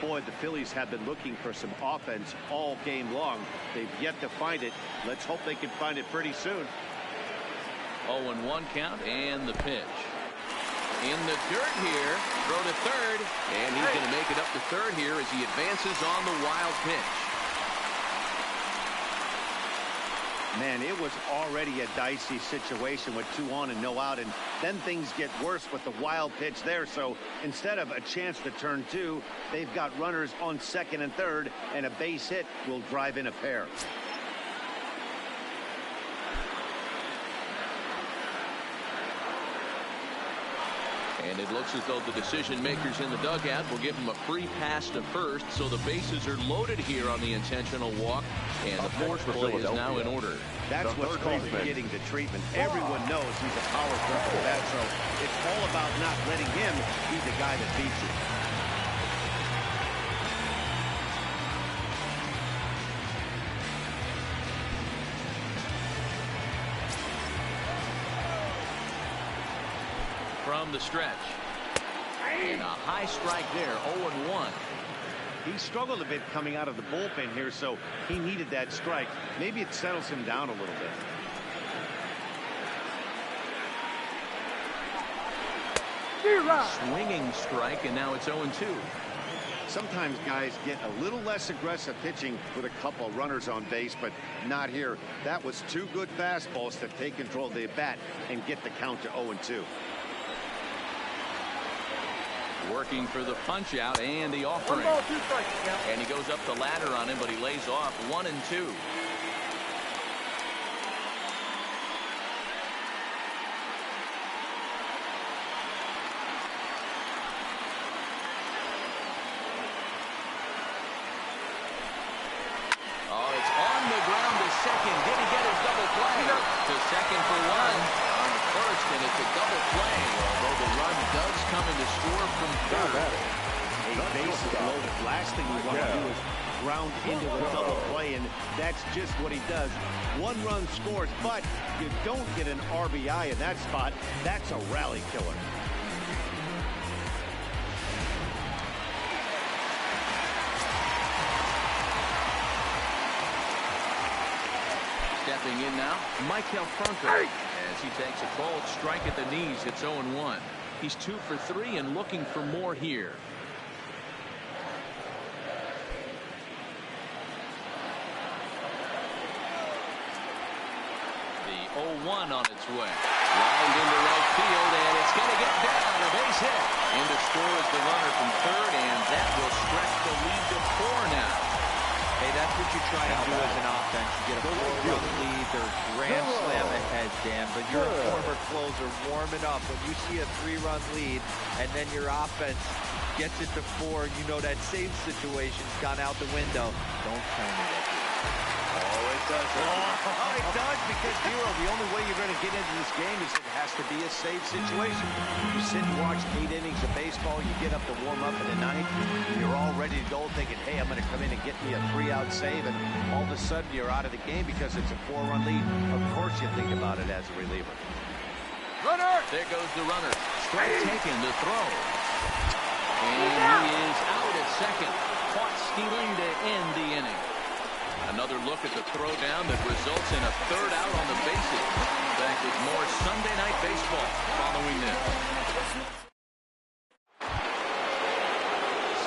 Boy, the Phillies have been looking for some offense all game long. They've yet to find it. Let's hope they can find it pretty soon. 0-1 count and the pitch. In the dirt here, throw to third, and he's going to make it up to third here as he advances on the wild pitch. Man, it was already a dicey situation with 2 on and no out, and then things get worse with the wild pitch there. So instead of a chance to turn 2, they've got runners on second and third, and a base hit will drive in a pair. And it looks as though the decision makers in the dugout will give him a free pass to first, so the bases are loaded here on the intentional walk, and the force play is now in order. That's what's called getting the treatment. Everyone knows he's a power purple bat, so it's all about not letting him be the guy that beats you. From the stretch. And a high strike there, 0-1. He struggled a bit coming out of the bullpen here, so he needed that strike. Maybe it settles him down a little bit. Swinging strike, and now it's 0-2. Sometimes guys get a little less aggressive pitching with a couple of runners on base, but not here. That was 2 good fastballs to take control of the bat and get the count to 0-2. Working for the punch out and the offering. 1 ball, 2 strikes. And he goes up the ladder on him, but he lays off 1-2. Oh, it's on the ground to second. Did he get his double play? To second for 1. On the first, and it's a double play. Although the run does come in to score from third. A base is loaded. Last thing we want to do is ground into a double play, and that's just what he does. 1 run scores, but you don't get an RBI in that spot. That's a rally killer. Stepping in now, Michael Franco, as he takes a cold strike at the knees. It's 0-1. He's 2 for 3 and looking for more here. The 0-1 on its way. Lined into right field, and it's going to get down. A base hit. In to score is the runner from third, and that will stretch the lead to 4 now. Hey, that's what you're trying to do as an offense. You get a 4-run lead, or grand slam ahead, Dan, but your former closer warming up. When you see a 3-run lead, and then your offense gets it to 4, you know that save situation's gone out the window. Don't tell me that. Oh, it does. Oh, it does, because, Hero, the only way you're going to get into this game is it has to be a safe situation. You sit and watch 8 innings of baseball, you get up to warm up in the 9th, you're all ready to go thinking, hey, I'm going to come in and get me a 3-out save, and all of a sudden you're out of the game because it's a 4-run lead. Of course you think about it as a reliever. Runner! There goes the runner. Strike taken to throw. And he is out at second. Caught stealing to end the inning. Another look at the throw down that results in a 3rd out on the bases. Back with more Sunday Night Baseball following this.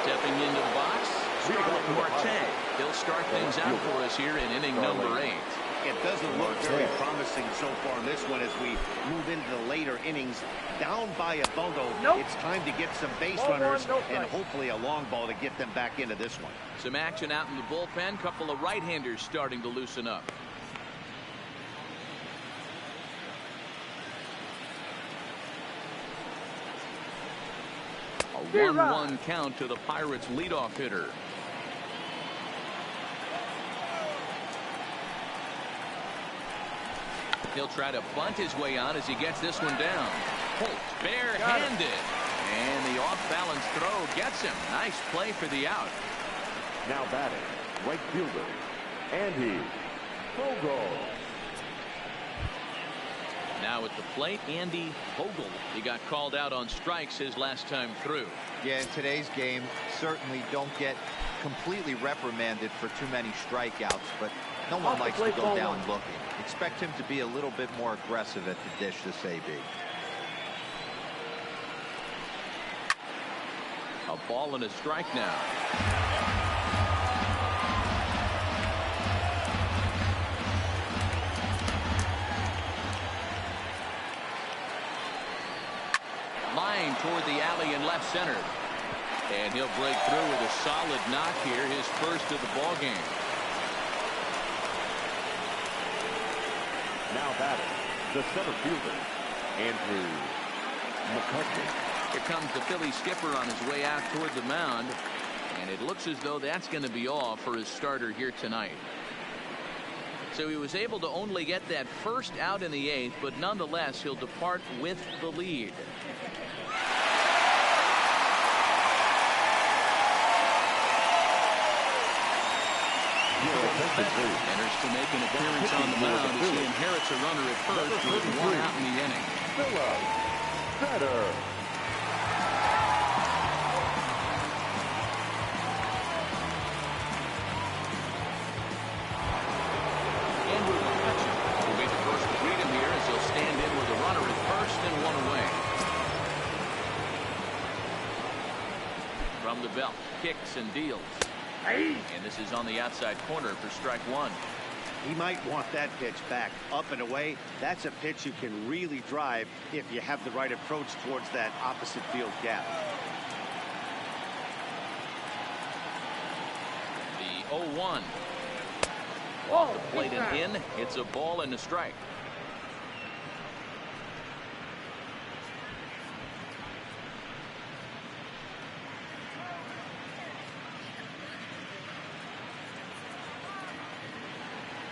Stepping into the box, Starling Marte. He'll start things out for us here in inning number 8. It doesn't look very promising so far in this one as we move into the later innings. Down by a bundle, it's time to get some base runners and hopefully a long ball to get them back into this one. Some action out in the bullpen. Couple of right-handers starting to loosen up. A 1-1 count to the Pirates' leadoff hitter. He'll try to bunt his way on as he gets this one down. Holt barehanded. And the off-balance throw gets him. Nice play for the out. Now batting, right fielder, Andy Vogel. Now at the plate, Andy Vogel. He got called out on strikes his last time through. Yeah, in today's game, certainly don't get completely reprimanded for too many strikeouts, but no one likes to go down looking. Expect him to be a little bit more aggressive at the dish this AB. A ball and a strike now. Line toward the alley in left center. And he'll break through with a solid knock here, his first of the ball game. Now batting, the center fielder, Andrew McCutcheon. Here comes the Phillies skipper on his way out toward the mound. And it looks as though that's going to be all for his starter here tonight. So he was able to only get that first out in the 8th, but nonetheless he'll depart with the lead. Enters to make an appearance on the mound as he inherits a runner at first with 1 out in the inning. Andrew McCutcheon will be the first to greet him here as he'll stand in with a runner at first and 1 away. From the belt, kicks and deals. And this is on the outside corner for strike 1. He might want that pitch back up and away. That's a pitch you can really drive if you have the right approach towards that opposite field gap. The 0-1. Off the plate and in. It's a ball and a strike.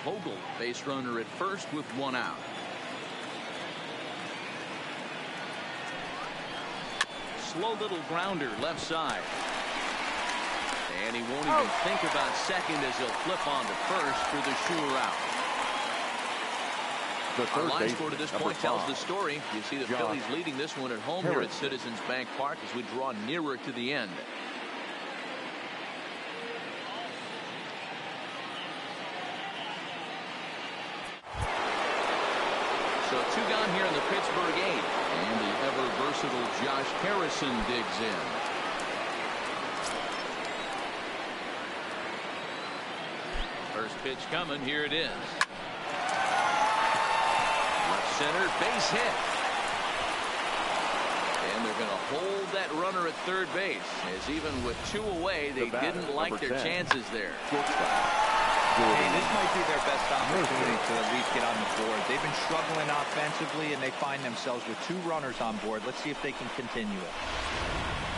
Vogel, base runner at first with 1 out. Slow little grounder left side. And he won't even think about second as he'll flip on to first for the sure out. Our line score to this point tells the story. You see the Phillies leading this one at home here at Citizens Bank Park as we draw nearer to the end. So 2 gone here in the Pittsburgh 8th, and the ever-versatile Josh Harrison digs in. First pitch coming, here it is. Left center, base hit. And they're going to hold that runner at third base, as even with 2 away, they didn't like their chances there. Hey, this might be their best opportunity to at least get on the board. They've been struggling offensively, and they find themselves with 2 runners on board. Let's see if they can continue it.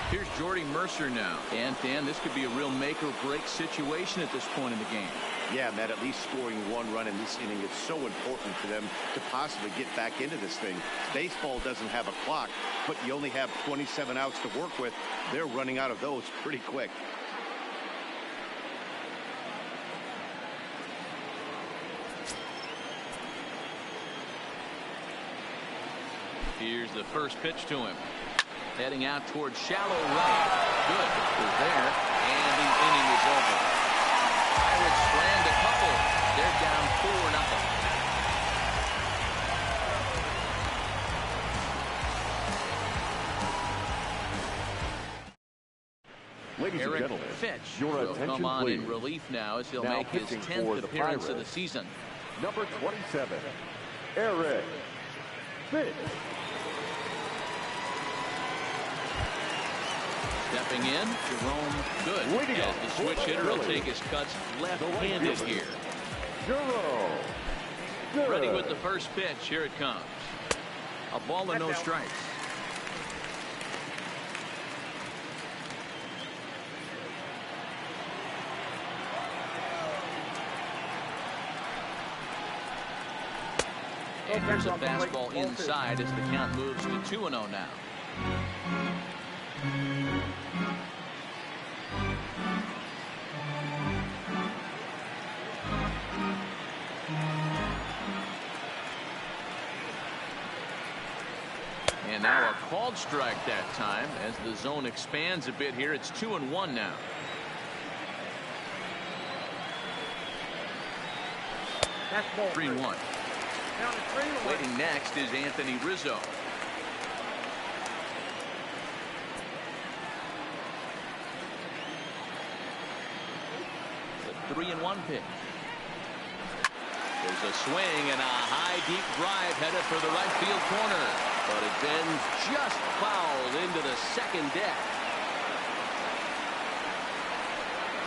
Here's Jordy Mercer now. And, Dan, this could be a real make-or-break situation at this point in the game. Yeah, Matt, at least scoring 1 run in this inning is so important for them to possibly get back into this thing. Baseball doesn't have a clock, but you only have 27 outs to work with. They're running out of those pretty quick. Here's the first pitch to him. Heading out towards shallow right. Good. Is there. And the inning is over. Pirates strand a couple. They're down 4-0. Ladies and gentlemen, Fitch your will attention, come on please. in relief now as he'll Now make his pitching 10th for the appearance of the Pirates, season. number 27, Eric Fitch. Stepping in, Jerome Good. As the switch hitter will take his cuts left-handed here. Jerome Good. Ready with the first pitch. Here it comes. A ball and no strikes. And here's a fastball inside as the count moves to 2-0 now. And now a called strike that time as the zone expands a bit here. It's 2-1 now. That's ball 3-1. Waiting next is Anthony Rizzo. The 3-1 pitch. There's a swing and a high deep drive headed for the right field corner, but it bends just foul into the second deck.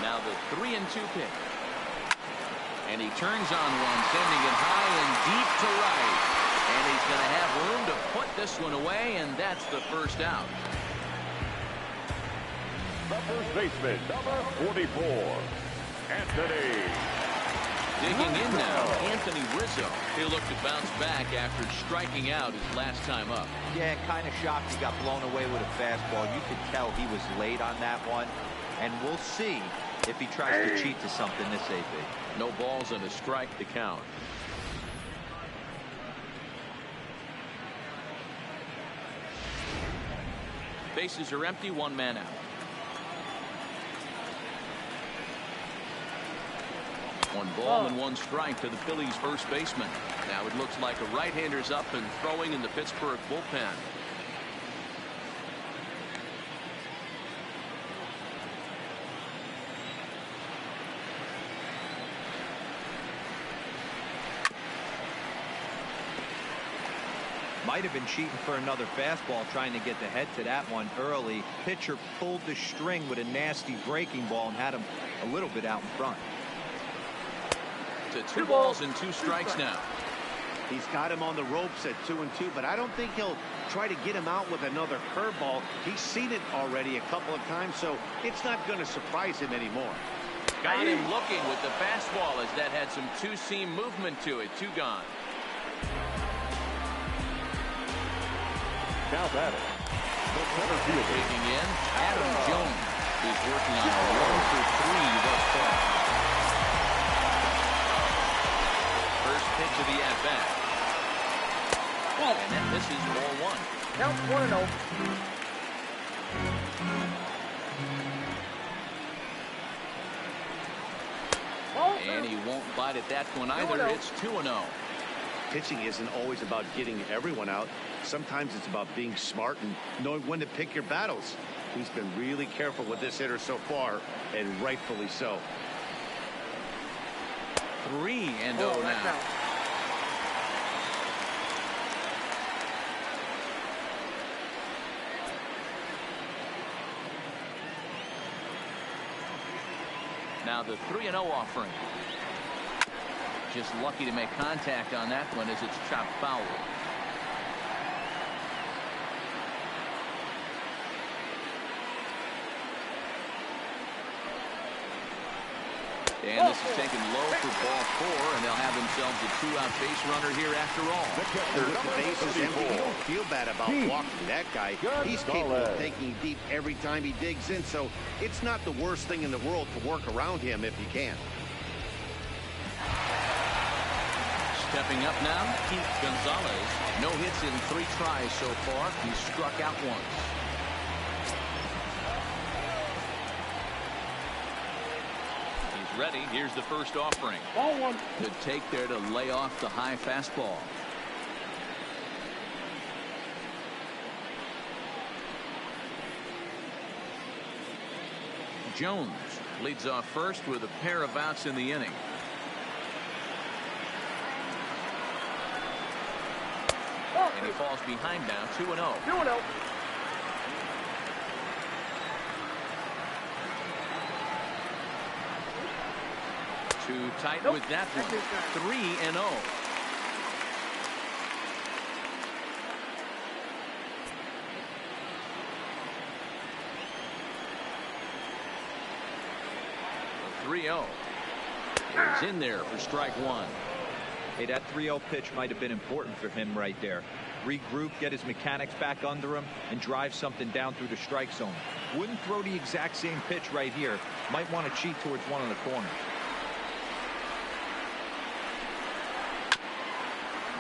Now the 3-2 pitch. And he turns on one, sending it high and deep to right. And he's going to have room to put this one away, and that's the first out. The first baseman, number 44, Anthony. Digging in now, Anthony Rizzo. He'll look to bounce back after striking out his last time up. Yeah, kind of shocked he got blown away with a fastball. You could tell he was late on that one. And we'll see if he tries to cheat to something this AB. No balls and a strike to count. Bases are empty, one man out. One ball and one strike to the Phillies first baseman. Now it looks like a right-hander's up and throwing in the Pittsburgh bullpen. Might have been cheating for another fastball, trying to get the head to that one early. Pitcher pulled the string with a nasty breaking ball and had him a little bit out in front. To 2 balls and 2 strikes now. He's got him on the ropes at 2-2, but I don't think he'll try to get him out with another curveball. He's seen it already a couple of times, so it's not going to surprise him anymore. Got him looking with the fastball as that had some two-seam movement to it. 2 gone. Now batting, the center fielder. Taking in Adam Jones, who's working on a 1-for-3 thus far. First pitch of the at-bat. And then this is ball 1. Count 1-0. And he won't bite at that one either. It's 2-0. Pitching isn't always about getting everyone out. Sometimes it's about being smart and knowing when to pick your battles. He's been really careful with this hitter so far, and rightfully so. 3-0 now. Now the 3-0 offering. Just lucky to make contact on that one as it's chopped foul. And this is taken low for ball 4, and they'll have themselves a 2-out base runner here after all. With the bases empty, you don't feel bad about walking that guy. He's capable of taking deep every time he digs in, so it's not the worst thing in the world to work around him if you can. Stepping up now, Keith Gonzalez. No hits in 3 tries so far. He's struck out once. He's ready. Here's the first offering. Ball 1. Good take there to lay off the high fastball. Jones leads off first with a pair of outs in the inning. And he falls behind now, 2-0. 2-0. Too tight with that one. 3-0. The 3-0 is in there for strike 1. Hey, that 3-0 pitch might have been important for him right there. Regroup, get his mechanics back under him, and drive something down through the strike zone. Wouldn't throw the exact same pitch right here. Might want to cheat towards one of the corners.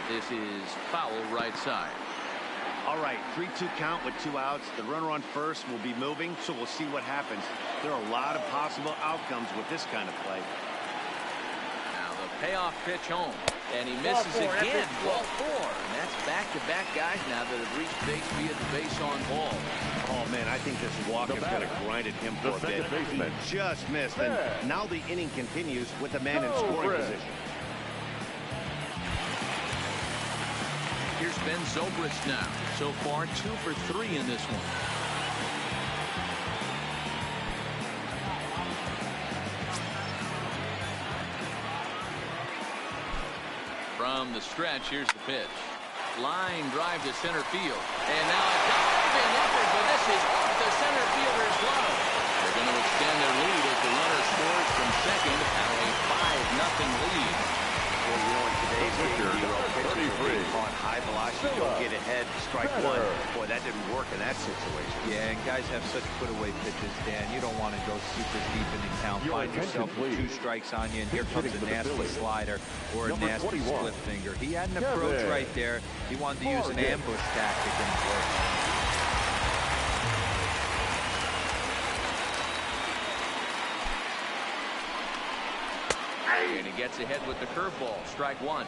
This is foul right side. All right, 3-2 count with 2 outs. The runner on first will be moving, so we'll see what happens. There are a lot of possible outcomes with this kind of play. Now the payoff pitch home, and he misses again. Ball 4, and that's back-to-back guys now that have reached base via the base on ball. Oh, man, I think this walk is going to grind at him for a bit. He just missed, and now the inning continues with the man in scoring position. Here's Ben Zobrist now. So far, 2 for 3 in this one. From the stretch, here's the pitch. Line drive to center field. And now a diving effort, but this is off the center fielder's glove. They're going to extend their lead as the runner scores from second. Now a 5-0 lead. Well, you know, in today's game, on high velocity, don't get ahead, strike 1. Boy, that didn't work in that situation. Yeah, and guys have such put-away pitches, Dan. You don't want to go super deep in the count. Find yourself with 2 strikes on you, and here comes a nasty slider or a nasty split finger. He had an approach right there. He wanted to use an ambush tactic, and it worked. And he gets ahead with the curveball. Strike 1.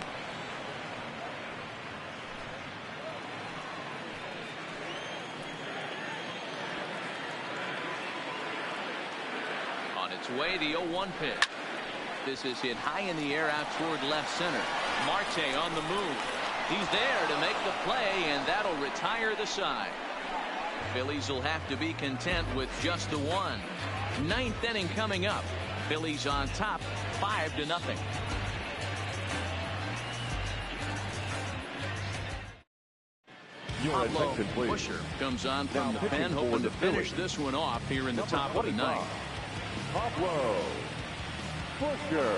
On its way, the 0-1 pitch. This is hit high in the air out toward left center. Marte on the move. He's there to make the play, and that'll retire the side. Phillies will have to be content with just the 1. 9th inning coming up. Phillies on top, 5-0. Pablo Busher comes on from the pen, hoping to finish this one off here in the top of the 9th. Pablo Busher.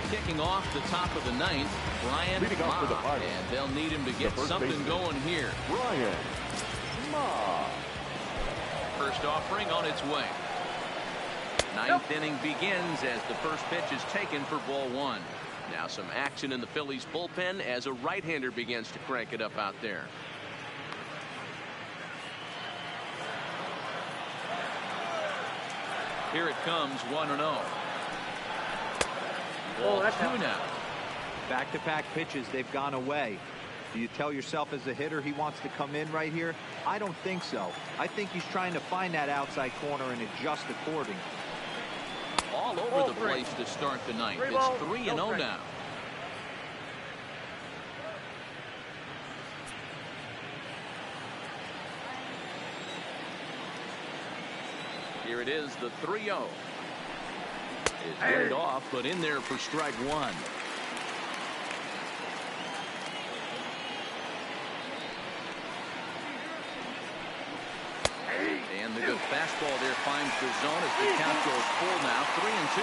Kicking off the top of the 9th, Brian Ma, and they'll need him to get something going here. Brian Ma. First offering on its way. 9th inning begins as the first pitch is taken for ball 1. Now some action in the Phillies bullpen as a right-hander begins to crank it up out there. Here it comes, 1-0. Ball 2 now. Back-to-back pitches, they've gone away. Do you tell yourself as a hitter he wants to come in right here? I don't think so. I think he's trying to find that outside corner and adjust accordingly. All over the place to start the 9th. It's 3-0 now. Here it is, the 3-0. It's headed off, but in there for strike 1. And the good fastball there finds the zone as the count goes full now, 3-2.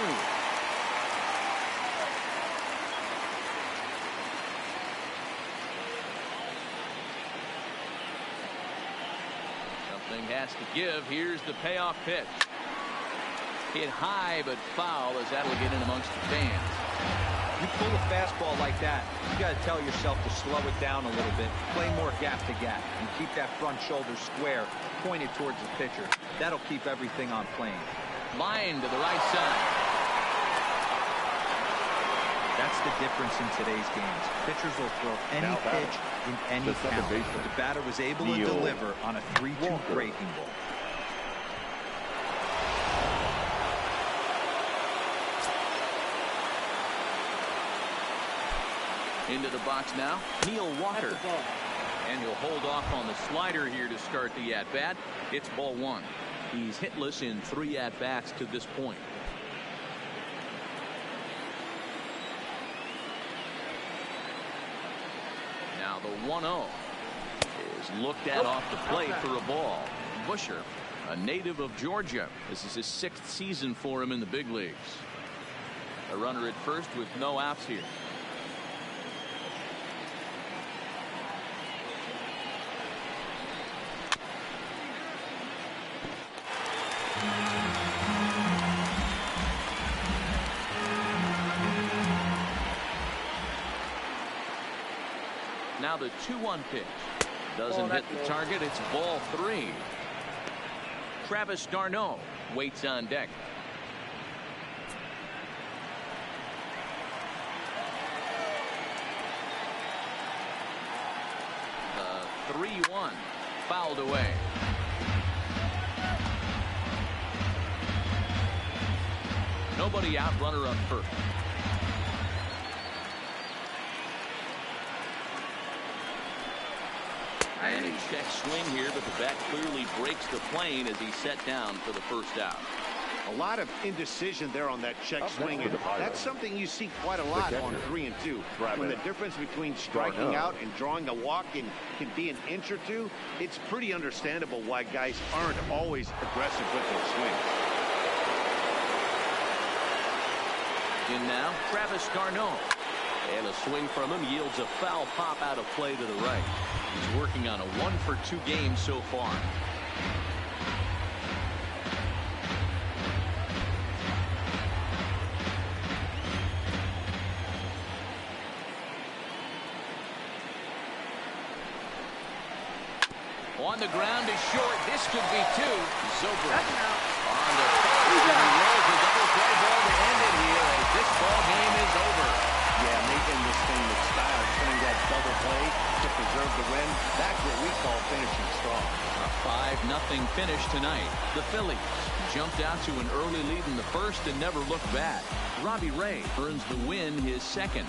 Something has to give. Here's the payoff pitch. Hit high but foul as that'll get in amongst the fans. You pull a fastball like that, you got to tell yourself to slow it down a little bit, play more gap to gap, and keep that front shoulder square, pointed towards the pitcher. That'll keep everything on plane. Line to the right side. That's the difference in today's games. Pitchers will throw any pitch in any count. The batter was able to deliver on a 3-2 breaking ball. Into the box now, Neil Walker. And he'll hold off on the slider here to start the at-bat. It's ball 1. He's hitless in 3 at-bats to this point. Now the 1-0 is looked at off the plate for a ball. Busher, a native of Georgia. This is his 6th season for him in the big leagues. A runner at first with no outs here. Now the 2-1 pitch. Doesn't hit the target. It's ball 3. Travis d'Arnaud waits on deck. The 3-1 fouled away. Nobody out, runner on first. And he checks swing here, but the bat clearly breaks the plane as he's set down for the first out. A lot of indecision there on that check swing, and that's something you see quite a lot on 3 and 2. When the difference between striking out and drawing a walk can be an inch or two, it's pretty understandable why guys aren't always aggressive with their swing. In now, Travis d'Arnaud. And a swing from him yields a foul pop out of play to the right. He's working on a 1-for-2 game so far. On the ground is short. This could be 2. Zobrist on the first, and he rolls a double play ball to end it here as this ball game is over. Yeah, making this thing with style, turning that double play to preserve the win. That's what we call finishing strong. A 5-0 finish tonight. The Phillies jumped out to an early lead in the first and never looked back. Robbie Ray earns the win, his second.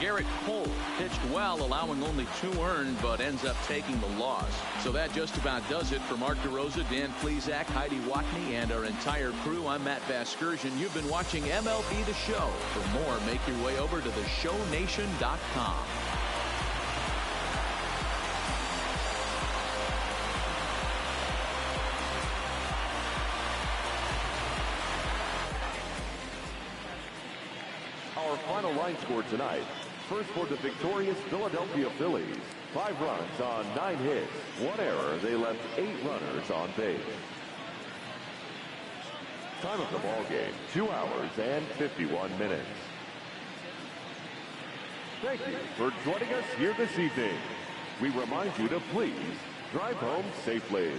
Garrett Cole pitched well, allowing only 2 earned, but ends up taking the loss. So that just about does it for Mark DeRosa, Dan Plesac, Heidi Watney, and our entire crew. I'm Matt Vasgersian. You've been watching MLB The Show. For more, make your way over to theshownation.com. Our final line score tonight. First for the victorious Philadelphia Phillies. 5 runs on 9 hits. 1 error. They left 8 runners on base. Time of the ball game, 2 hours and 51 minutes. Thank you for joining us here this evening. We remind you to please drive home safely.